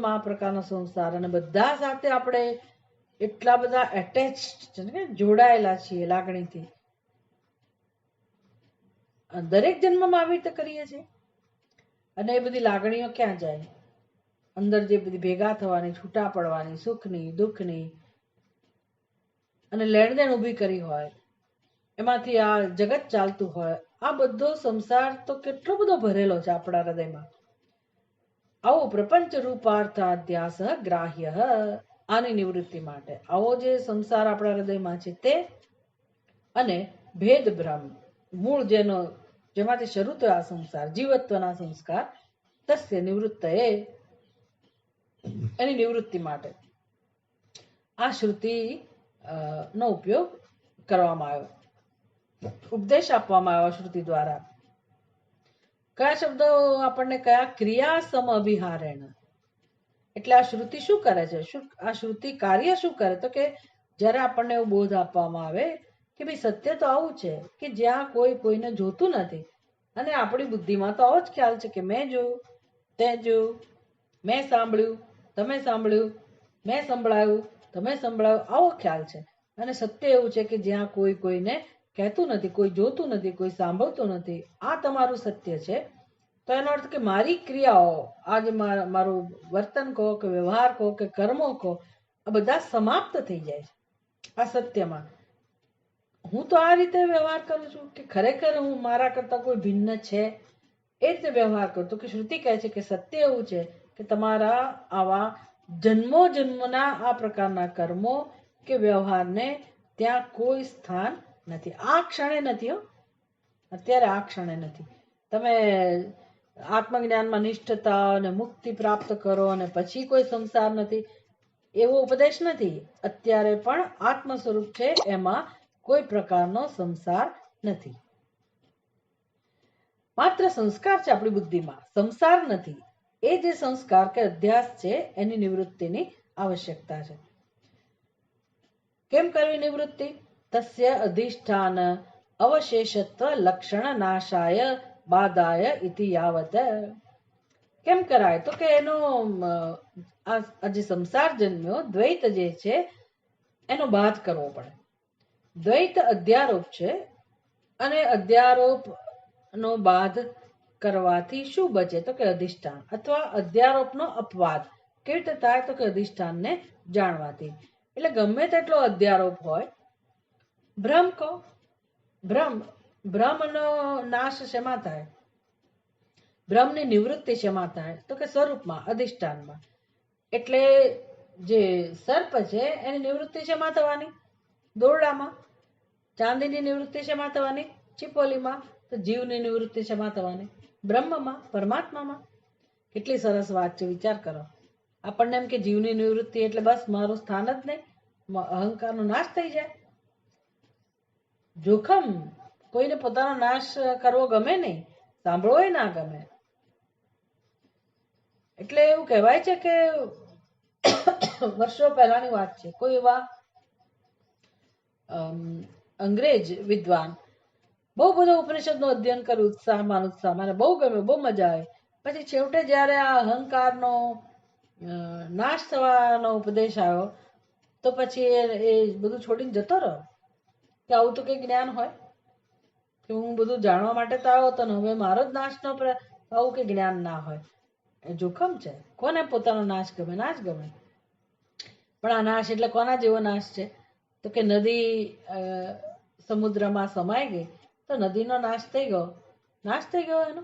આ પ્રકારનો સંસાર. અને બધા સાથે આપણે એટલા બધા એટેચ્ડ છે ને, જોડાયેલા છીએ લાગણીથી. દરેક જન્મમાં આવી રીતે કરીએ છીએ. અને એ બધી લાગણીઓ ક્યાં જાય? અંદર જે બધી ભેગા થવાની, છૂટા પડવાની, સુખની દુઃખની, અને લેણદેણ ઊભી કરી હોય, એમાંથી આ જગત ચાલતું હોય, આ બધો સંસાર તો કેટલો બધો ભરેલો છે આપણા હૃદયમાં. આવો પ્રપંચ રૂપાર્થાધ્યાસ ગ્રાહ્ય, આની નિવૃત્તિ માટે આવો જે સંસાર આપણા હૃદયમાં છે તે, અને ભેદ ભ્રમ, મૂળ જેમાંથી શરૂ થયો આ સંસાર, જીવત્વના સંસ્કાર, તસ્ય નિવૃત્તએ, એની નિવૃત્તિ માટે આ શ્રુતિ નો ઉપયોગ કરવામાં આવ્યો, ઉપદેશ આપવામાં આવ્યો શ્રુતિ દ્વારા. કયા શબ્દો આપણને? કયા? ક્રિયા સમઅભિહારેણ. એટલે આ શ્રુતિ શું કરે છે? આ શ્રુતિ કાર્ય શું કરે? તો કે જ્યારે આપણને એવો બોધ આપવામાં આવે કે ભાઈ સત્ય તો આવું છે કે જ્યાં કોઈ કોઈને જોતું નથી, અને આપણી બુદ્ધિમાં તો આવો જ ખ્યાલ છે કે મેં જોયું, તે જોયું, મેં સાંભળ્યું, તમે સાંભળ્યું, મેં સંભળાયું, તમે સંભળાયું, આવો ખ્યાલ છે. અને સત્ય એવું છે કે જ્યાં કોઈ કોઈને કહેતું નથી, કોઈ જોતું નથી, કોઈ સાંભળતું નથી, આ તમારું સત્ય છે. તો એનો અર્થ કે મારી ક્રિયાઓ, આજે મારું વર્તન કહો કે વ્યવહાર કહો કે કર્મો કહો, આ બધા સમાપ્ત થઈ જાય છે આ સત્યમાં. હું તો આ રીતે વ્યવહાર કરું છું કે ખરેખર હું મારા કરતા કોઈ ભિન્ન છે એ રીતે વ્યવહાર કરું. તો કે શ્રુતિ કહે છે કે સત્ય એવું છે કે તમારા આવા જન્મો જન્મના આ પ્રકારના કર્મો કે વ્યવહારને ત્યાં કોઈ સ્થાન નથી. આ ક્ષણે નથી હો, અત્યારે આ ક્ષણે નથી. તમે આત્મજ્ઞાનમાં નિષ્ઠતા અને મુક્તિ પ્રાપ્ત કરો અને પછી કોઈ સંસાર નથી, એવો ઉપદેશ નથી. અત્યારે પણ આત્મ સ્વરૂપ છે, એમાં કોઈ પ્રકારનો સંસાર નથી. માત્ર સંસ્કાર છે આપણી બુદ્ધિમાં, સંસાર નથી. એ જે સંસ્કાર કે અધ્યાસ છે એની નિવૃત્તિની આવશ્યકતા છે. કેમ કરવી નિવૃત્તિ? તસ્ય અધિષ્ઠાન અવશેષત્વ લક્ષણ નાશાય બાધાય ઇતિ યાવત. કેમ કરાય? તો કે એનો આ જે સંસાર જન્મ્યો દ્વૈત જે છે એનો બાદ કરવો પડે. દ્વૈત અધ્યારોપ છે અને અધ્યારોપ નો બાદ કરવાથી શું બચે? તો કે અધિષ્ઠાન, અથવા અધ્યારોપનો અપવાદ કેવી રીતે થાય? તો કે અધિષ્ઠાનને જાણવાથી. એટલે ગમે તેટલો અધ્યારોપ હોય, ભ્રમ કહો, ભ્રમનો નાશ શેમાં થાય? ભ્રમની નિવૃત્તિ શેમાં થાય? તો કે સ્વરૂપમાં, અધિષ્ઠાનમાં. એટલે જે સર્પ છે એની નિવૃત્તિ શેમાં થવાની? દોરડામાં. ચાંદીની નિવૃત્તિ શેમાં થવાની? ચીપોલીમાં. તો જીવની નિવૃત્તિ શેમાં થવાની? બ્રહ્મમાં, પરમાત્મામાં. કેટલી સરસ વાત છે, વિચાર કરો. આપણને એમ કે જીવની નિવૃત્તિ એટલે બસ મારું સ્થાન જ નહીં, અહંકારનો નાશ થઈ જાય. જોખમ. કોઈને પોતાનો નાશ કરવો ગમે નહીં, સાંભળવો ના ગમે. એટલે એવું કહેવાય છે કે વર્ષો પહેલાની વાત છે, કોઈ એવા અંગ્રેજ વિદ્વાન બહુ બધો ઉપનિષદનું અધ્યયન કર્યું, ઉત્સાહમાં બહુ ગમ્યું, બહુ મજા આવી. પછી છેવટે જ્યારે આ અહંકારનો નાશ થવાનો ઉપદેશ આવ્યો તો પછી એ બધું છોડીને જતો રહ્યો. કે આવું તો કઈ જ્ઞાન હોય કે હું બધું જાણવા માટે તો આવ્યો હતો ને હવે મારો જ નાશનો આવું કે જ્ઞાન ના હોય. એ જોખમ છે. કોને પોતાનો નાશ ગમે? ના જ ગમે. પણ આ નાશ એટલે કોના જેવો નાશ છે? તો કે નદી સમુદ્રમાં સમાઈ ગઈ તો નદીનો નાશ થઈ ગયો. નાશ થઈ ગયો એનો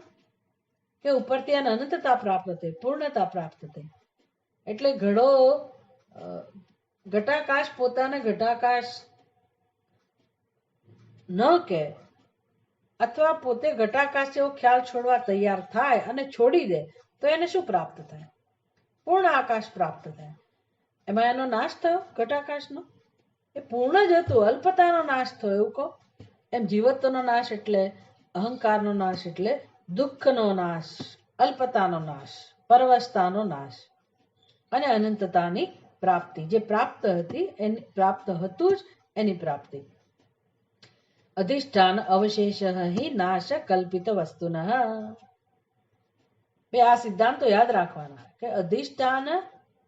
કે ઉપરથી એને અનંતતા પ્રાપ્ત થઈ, પૂર્ણતા પ્રાપ્ત થઈ. એટલે ઘડો ઘટાકાશ પોતાને ઘટાકાશ ન કે અથવા પોતે ઘટાકાશ જેવો ખ્યાલ છોડવા તૈયાર થાય અને છોડી દે તો એને શું પ્રાપ્ત થાય? પૂર્ણ આકાશ પ્રાપ્ત થાય. એમાં એનો નાશ થયો ઘટાકાશનો? એ પૂર્ણ જ હતું, અલ્પતાનો નાશ થયો એવું કહો. એમ જીવત્વનો નાશ એટલે, અહંકારનો નાશ એટલે દુઃખનો નાશ, અલ્પતાનો નાશ, પરવશતાનો નાશ અને અનંતતાની પ્રાપ્તિ. જે પ્રાપ્ત હતી એની પ્રાપ્ત હતું જ એની પ્રાપ્તિ. અધિષ્ઠાન અવશેષ હિ નાશ કલ્પિત વસ્તુન. બે આ સિદ્ધાંતો યાદ રાખવાના કે અધિષ્ઠાન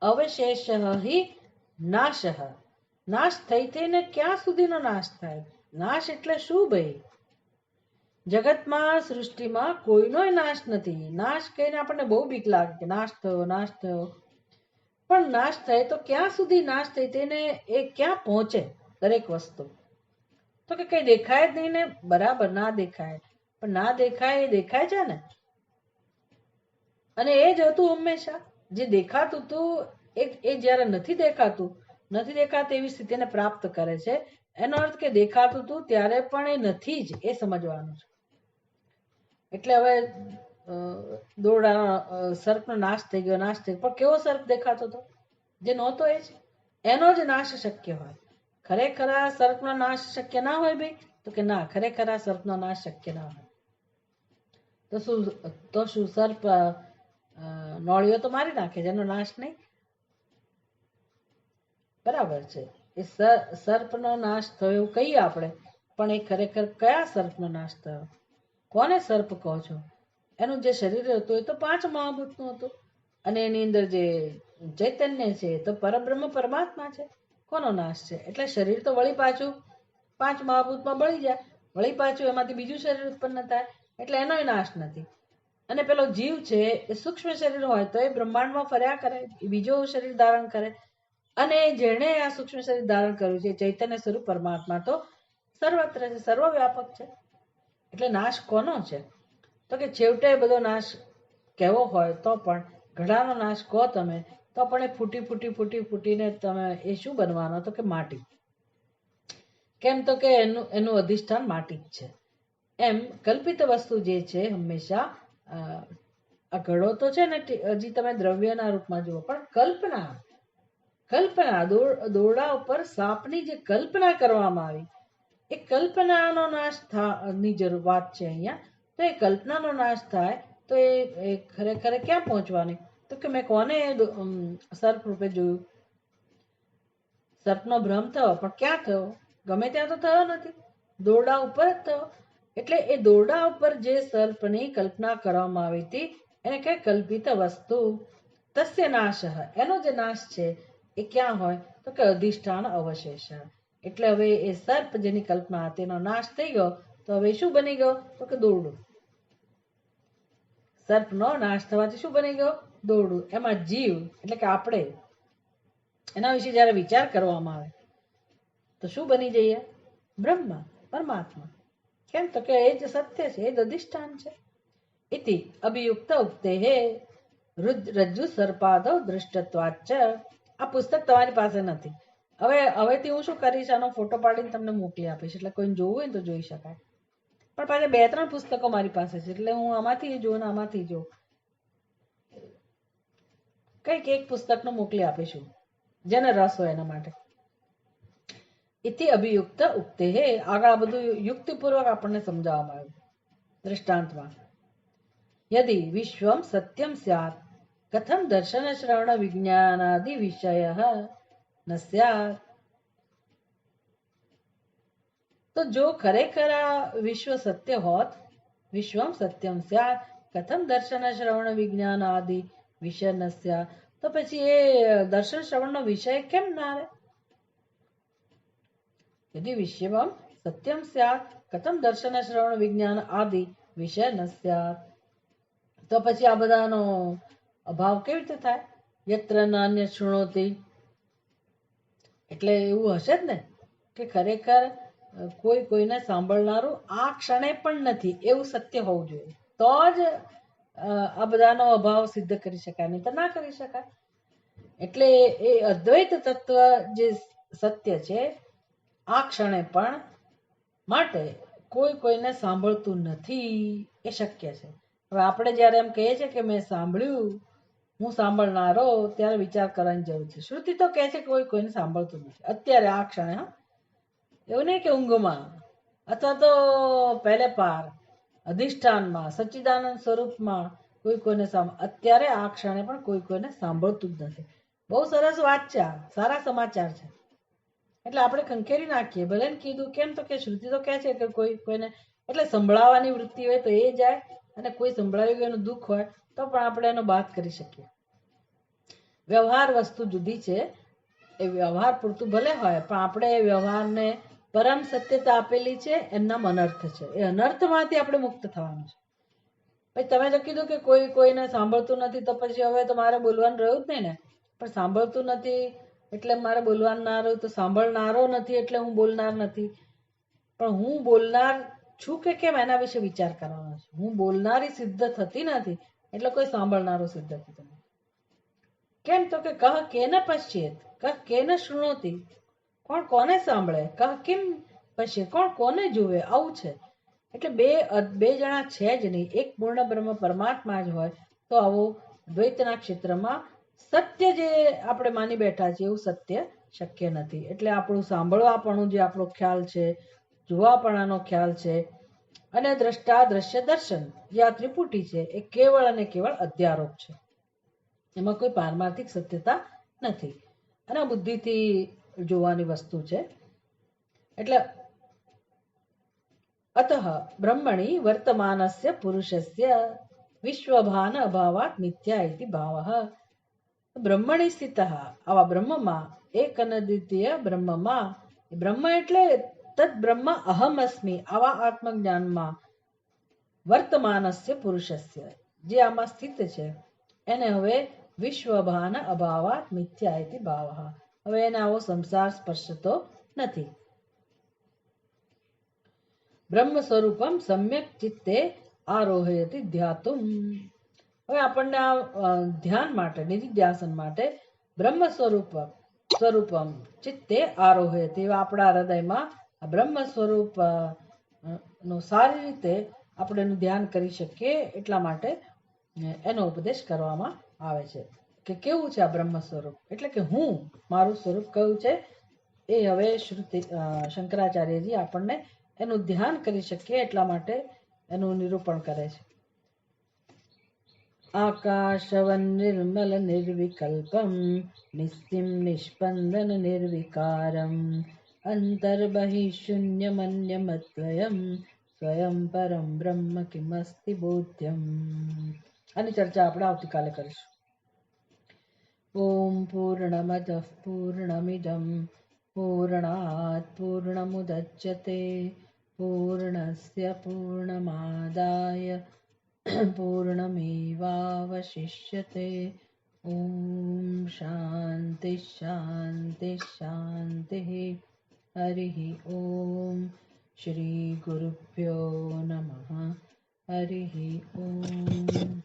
અવશેષ હિ નાશ. નાશ થઈ થઈને ક્યાં સુધીનો નાશ થાય? નાશ એટલે શું ભાઈ? જગતમાં, સૃષ્ટિમાં કોઈનો નાશ નથી. નાશ કહીને આપણને બહુ બીક લાગે કે નાશ થયો, નાશ થયો. પણ નાશ થાય તો ક્યાં સુધી નાશ થઈ થઈને એ ક્યાં પહોંચે? દરેક વસ્તુ તો કે કઈ દેખાય જ નહીં ને. બરાબર, ના દેખાય, પણ ના દેખાય એ દેખાય છે ને. અને એ જ હતું હંમેશા. જે દેખાતું હતું એ જયારે નથી દેખાતું, નથી દેખાતું એવી સ્થિતિને પ્રાપ્ત કરે છે. એનો અર્થ કે દેખાતું હતું ત્યારે પણ એ નથી જ, એ સમજવાનું છે. એટલે હવે દોરડાનો સર્પનો નાશ થઈ ગયો, નાશ થઈ ગયો. પણ કેવો સર્પ દેખાતો હતો? જે નહોતો એ જ. એનો જ નાશ શક્ય હોય. ખરેખર આ સર્પનો નાશ શક્ય ના હોય ભાઈ? તો કે ના, ખરેખર આ સર્પનો નાશ શક્ય ના હોય. તો શું સર્પ નોળીઓ તો મારી નાખે છે, એનો નાશ નહીં? બરાબર છે. એ સર્પનો નાશ થયો એવું કહીએ આપણે, પણ એ ખરેખર કયા સર્પનો નાશ થયો? કોને સર્પ કહો છો? એનું જે શરીર હતું એ તો 5 મહાભૂતનું હતું, અને એની અંદર જે ચૈતન્ય છે એ તો પરબ્રહ્મ પરમાત્મા છે. કોનો નાશ છે? એટલે શરીર તો વળી પાછું 5 મહાભૂતમાં બળી જાય, વળી પાછું એમાંથી બીજું શરીર ઉત્પન્ન થાય, એટલે એનોય નાશ નથી. અને પેલો જીવ છે એ સૂક્ષ્મ શરીર હોય તો એ બ્રહ્માંડમાં ફર્યા કરે, એ બીજો શરીર ધારણ કરે, અને જેણે આ સૂક્ષ્મ શરીર ધારણ કર્યું છે ચૈતન્ય સ્વરૂપ પરમાત્મા તો સર્વત્ર છે, સર્વવ્યાપક છે. એટલે નાશ કોનો છે? તો કે છેવટે બધો નાશ કેવો હોય તો પણ ઘડાનો નાશ કહો તમે તો પણ એ ફૂટી ફૂટી ફૂટી ફૂટીને તમે એ શું બનવાનો? તો કે માટી. કેમ? તો કે એનું અધિષ્ઠાન માટી જ છે. એમ કલ્પિત વસ્તુ જે છે હંમેશા આ ઘડો તો છે ને હજી તમે દ્રવ્યના રૂપમાં જુઓ, પણ કલ્પના દોરડા ઉપર સાપની જે કલ્પના કરવામાં આવી, એ કલ્પનાનો નાશ ની જરૂર વાત છે અહીંયા. તો એ કલ્પનાનો નાશ થાય તો એ ખરેખર ક્યાં પહોંચવાની? તો કે મેં કોને સર્પ રૂપે જોયું? સર્પનો ભ્રમ થયો, પણ ક્યાં થયો? ગમે ત્યાં તો થયો નથી, દોરડા ઉપર જ થયો. એટલે એ દોરડા ઉપર જે સર્પની કલ્પના કરવામાં આવી હતી એને કઈ કલ્પિત વસ્તુ, તસ્ય નાશ, એનો જે નાશ છે એ ક્યાં હોય? તો કે અધિષ્ઠાન અવશેષ. એટલે હવે એ સર્પ જેની કલ્પના હતી એનો નાશ થઈ ગયો, તો હવે શું બની ગયો? તો કે દોરડું. સર્પનો નાશ થવાથી શું બની ગયો? દોરડું. એમાં જીવ એટલે કે આપણે એના વિશે જયારે વિચાર કરવામાં આવે તો શું બની જઈએ? બ્રહ્મ, પરમાત્મા. કેમ? તો કે એ જ સત્ય છે, એ જ અધિષ્ઠાન છે. ઇતિ અભિયુક્ત ઉક્તે હે રજ્જુ સર્પાદો દૃષ્ટત્વાચ્ચ. આ પુસ્તક તમારી પાસે નથી. હવેથી હું શું કરીશ, આનો ફોટો પાડીને તમને મોકલી આપીશ, એટલે કોઈને જોવું હોય તો જોઈ શકાય. પણ પાછા 2-3 પુસ્તકો મારી પાસે છે, એટલે હું આમાંથી જોઉં ને આમાંથી જોઉં. કંઈક એક પુસ્તકનું મોકલી આપીશું જેને રસ હોય એના માટે. ઇતિ અભિયુક્ત ઉક્તે હે, આગળ આ બધું યુક્તિપૂર્વક આપણને સમજાવવામાં આવ્યું દૃષ્ટાંતમાં. યદિ વિશ્વમ સત્યમ સ્યાત કથમ દર્શન શ્રવણ વિજ્ઞાનાદિ વિષય ન સ્યાત. તો જો ખરેખર આ વિશ્વ સત્ય હોત, વિશ્વમ સત્યમ સ્યાત કથમ દર્શન શ્રવણ વિજ્ઞાન આદિ વિષય ન સ્યાત, તો પછી એ દર્શન શ્રવણનો વિષય કેમ ના રહે? यदि विश्वम सत्यम स्यात् कथम दर्शन श्रवण विज्ञान आदि विषय न स्यात्, तो પછી આ બધાનો અભાવ કેવી રીતે થાય? યત્ર નાન્ય શૃણોતિ, એટલે એવું હશે જ ને કે ખરેખર કોઈ કોઈને સાંભળનારું આ ક્ષણે પણ નથી, એવું સત્ય હોવું જોઈએ, તો જ આ બધાનો અભાવ સિદ્ધ કરી શકાય, નહીં તો ના કરી શકાય. એટલે એ અદ્વૈત તત્વ જે સત્ય છે આ ક્ષણે પણ, માટે કોઈ કોઈને સાંભળતું નથી એ શક્ય છે. હવે આપણે જયારે એમ કહીએ છીએ કે મેં સાંભળ્યું, હું સાંભળનારો, ત્યારે વિચાર કરવાની જરૂર છે. શ્રુતિ તો કહે છે કે કોઈ કોઈને સાંભળતું નથી અત્યારે આ ક્ષણે. એવું નહીં કે ઊંઘમાં અથવા તો પહેલે પાર અધિષ્ઠાનમાં સચ્ચિદાનંદ સ્વરૂપમાં કોઈ કોઈને અત્યારે આ ક્ષણે પણ કોઈ કોઈને સાંભળતું જ નથી. બહુ સરસ વાત છે, સારા સમાચાર છે. એટલે આપણે ખંખેરી નાખીએ, ભલે ને કીધું. કેમ? તો કે શ્રુતિ તો કહે છે કે કોઈ કોઈને, એટલે સંભળાવવાની વૃત્તિ હોય તો એ જાય, અને કોઈ સંભળાવી ગયું એનું દુઃખ હોય તો પણ આપણે એનો બાદ કરી શકીએ. વ્યવહાર વસ્તુ જુદી છે, એ વ્યવહાર પૂરતું ભલે હોય, પણ આપણે એ વ્યવહારને પરમ સત્યતા આપેલી છે, એમના અનર્થ છે. એ અનર્થમાંથી આપણે મુક્ત થવાનું છે. પછી તમે તો કીધું કે કોઈ કોઈને સાંભળતું નથી, તો પછી હવે તો મારે બોલવાનું રહ્યું જ નહીં ને. પણ સાંભળતું નથી એટલે મારે બોલવાનું ના રહ્યું, તો સાંભળનારો નથી એટલે હું બોલનાર નથી. પણ હું બોલનાર છું કે કેમ એના વિશે વિચાર કરવાનો છે. હું બોલનારી સિદ્ધ થતી નથી એટલે કોઈ સાંભળનારો સિદ્ધ થતો નથી. કેમ? તો કે કહ કેન પશ્ચેત, કહ કેન શૃણોતિ, કોણ કોને સાંભળે? કહ કેમ પશ્ચેત, કોણ કોને જોવે? આવું છે. એટલે બે જણા છે જ નહીં, એક પૂર્ણ બ્રહ્મ પરમાત્મા જ હોય તો આવું દ્વૈતના ક્ષેત્રમાં સત્ય જે આપણે માની બેઠા છીએ એવું સત્ય શક્ય નથી. એટલે આપણું સાંભળવાપણું જે આપણો ખ્યાલ છે, જોવાપણાનો ખ્યાલ છે, અને દ્રષ્ટા દ્રશ્ય દર્શન જે આ ત્રિપુટી છે એ કેવળ અને કેવળ અધ્યારોપ છે, એમાં કોઈ પારમાર્થિક સત્યતા નથી, અને બુદ્ધિથી જોવાની વસ્તુ છે. એટલે અતઃ બ્રહ્મણી વર્તમાનસ્ય પુરુષસ્ય વિશ્વભાન અભાવાત મિથ્યા ઇતિ ભાવઃ. બ્રહ્મણી સ્થિતઃ, આવા બ્રહ્મમાં, એક અને દ્વિતીય બ્રહ્મમાં, બ્રહ્મ એટલે તદ બ્રહ્મ અહમ અસ્મિ, આવા આત્મજ્ઞાનમાં, વર્તમાનસ્ય પુરુષસ્ય, જે આમાં સ્થિત છે એને હવે વિશ્વભાન અભાવાત મિથ્યા ઇતિ ભાવઃ, હવે એને આવો સંસાર સ્પર્શતો નથી. બ્રહ્મ સ્વરૂપમ સમ્યક ચિત્તે આરોહયતિ ધ્યાતુમ. હવે આપણને આ ધ્યાન માટે, નિધિધ્યાસન માટે બ્રહ્મ સ્વરૂપમ ચિત્તે આરોહયતિ, આપણા હૃદયમાં બ્રહ્મ સ્વરૂપ નું સારી રીતે આપણે એનું ધ્યાન કરી શકીએ એટલા માટે એનો ઉપદેશ કરવામાં આવે છે કે કેવું છે આ બ્રહ્મ સ્વરૂપ, એટલે કે હું, મારું સ્વરૂપ કયું છે એ હવે શ્રુતિ શંકરાચાર્યજી આપણને એનું ધ્યાન કરી શકીએ એટલા માટે એનું નિરૂપણ કરે છે. આકાશવન નિર્મલ નિર્વિકલ્પમ નિસ્સિમ નિષ્પંદન નિર્વિકારમ અંતર્બહિ શૂન્યમન્યમદ્વયમ સ્વયં પરમ બ્રહ્મ કિમસ્તિ બોધ્યમ. આની ચર્ચા આપણે આવતીકાલે કરીશું. ઓમ પૂર્ણમદ પૂર્ણમિદમ પૂર્ણાત પૂર્ણમુદચ્યતે પૂર્ણસ્ય પૂર્ણમાદાય પૂર્ણમેવાવશિષ્યતે. ઓમ શાંતિ શાંતિ શાંતિ. હરિ ઓમ. શ્રી ગુરુભ્યો નમઃ. હરિ ઓમ.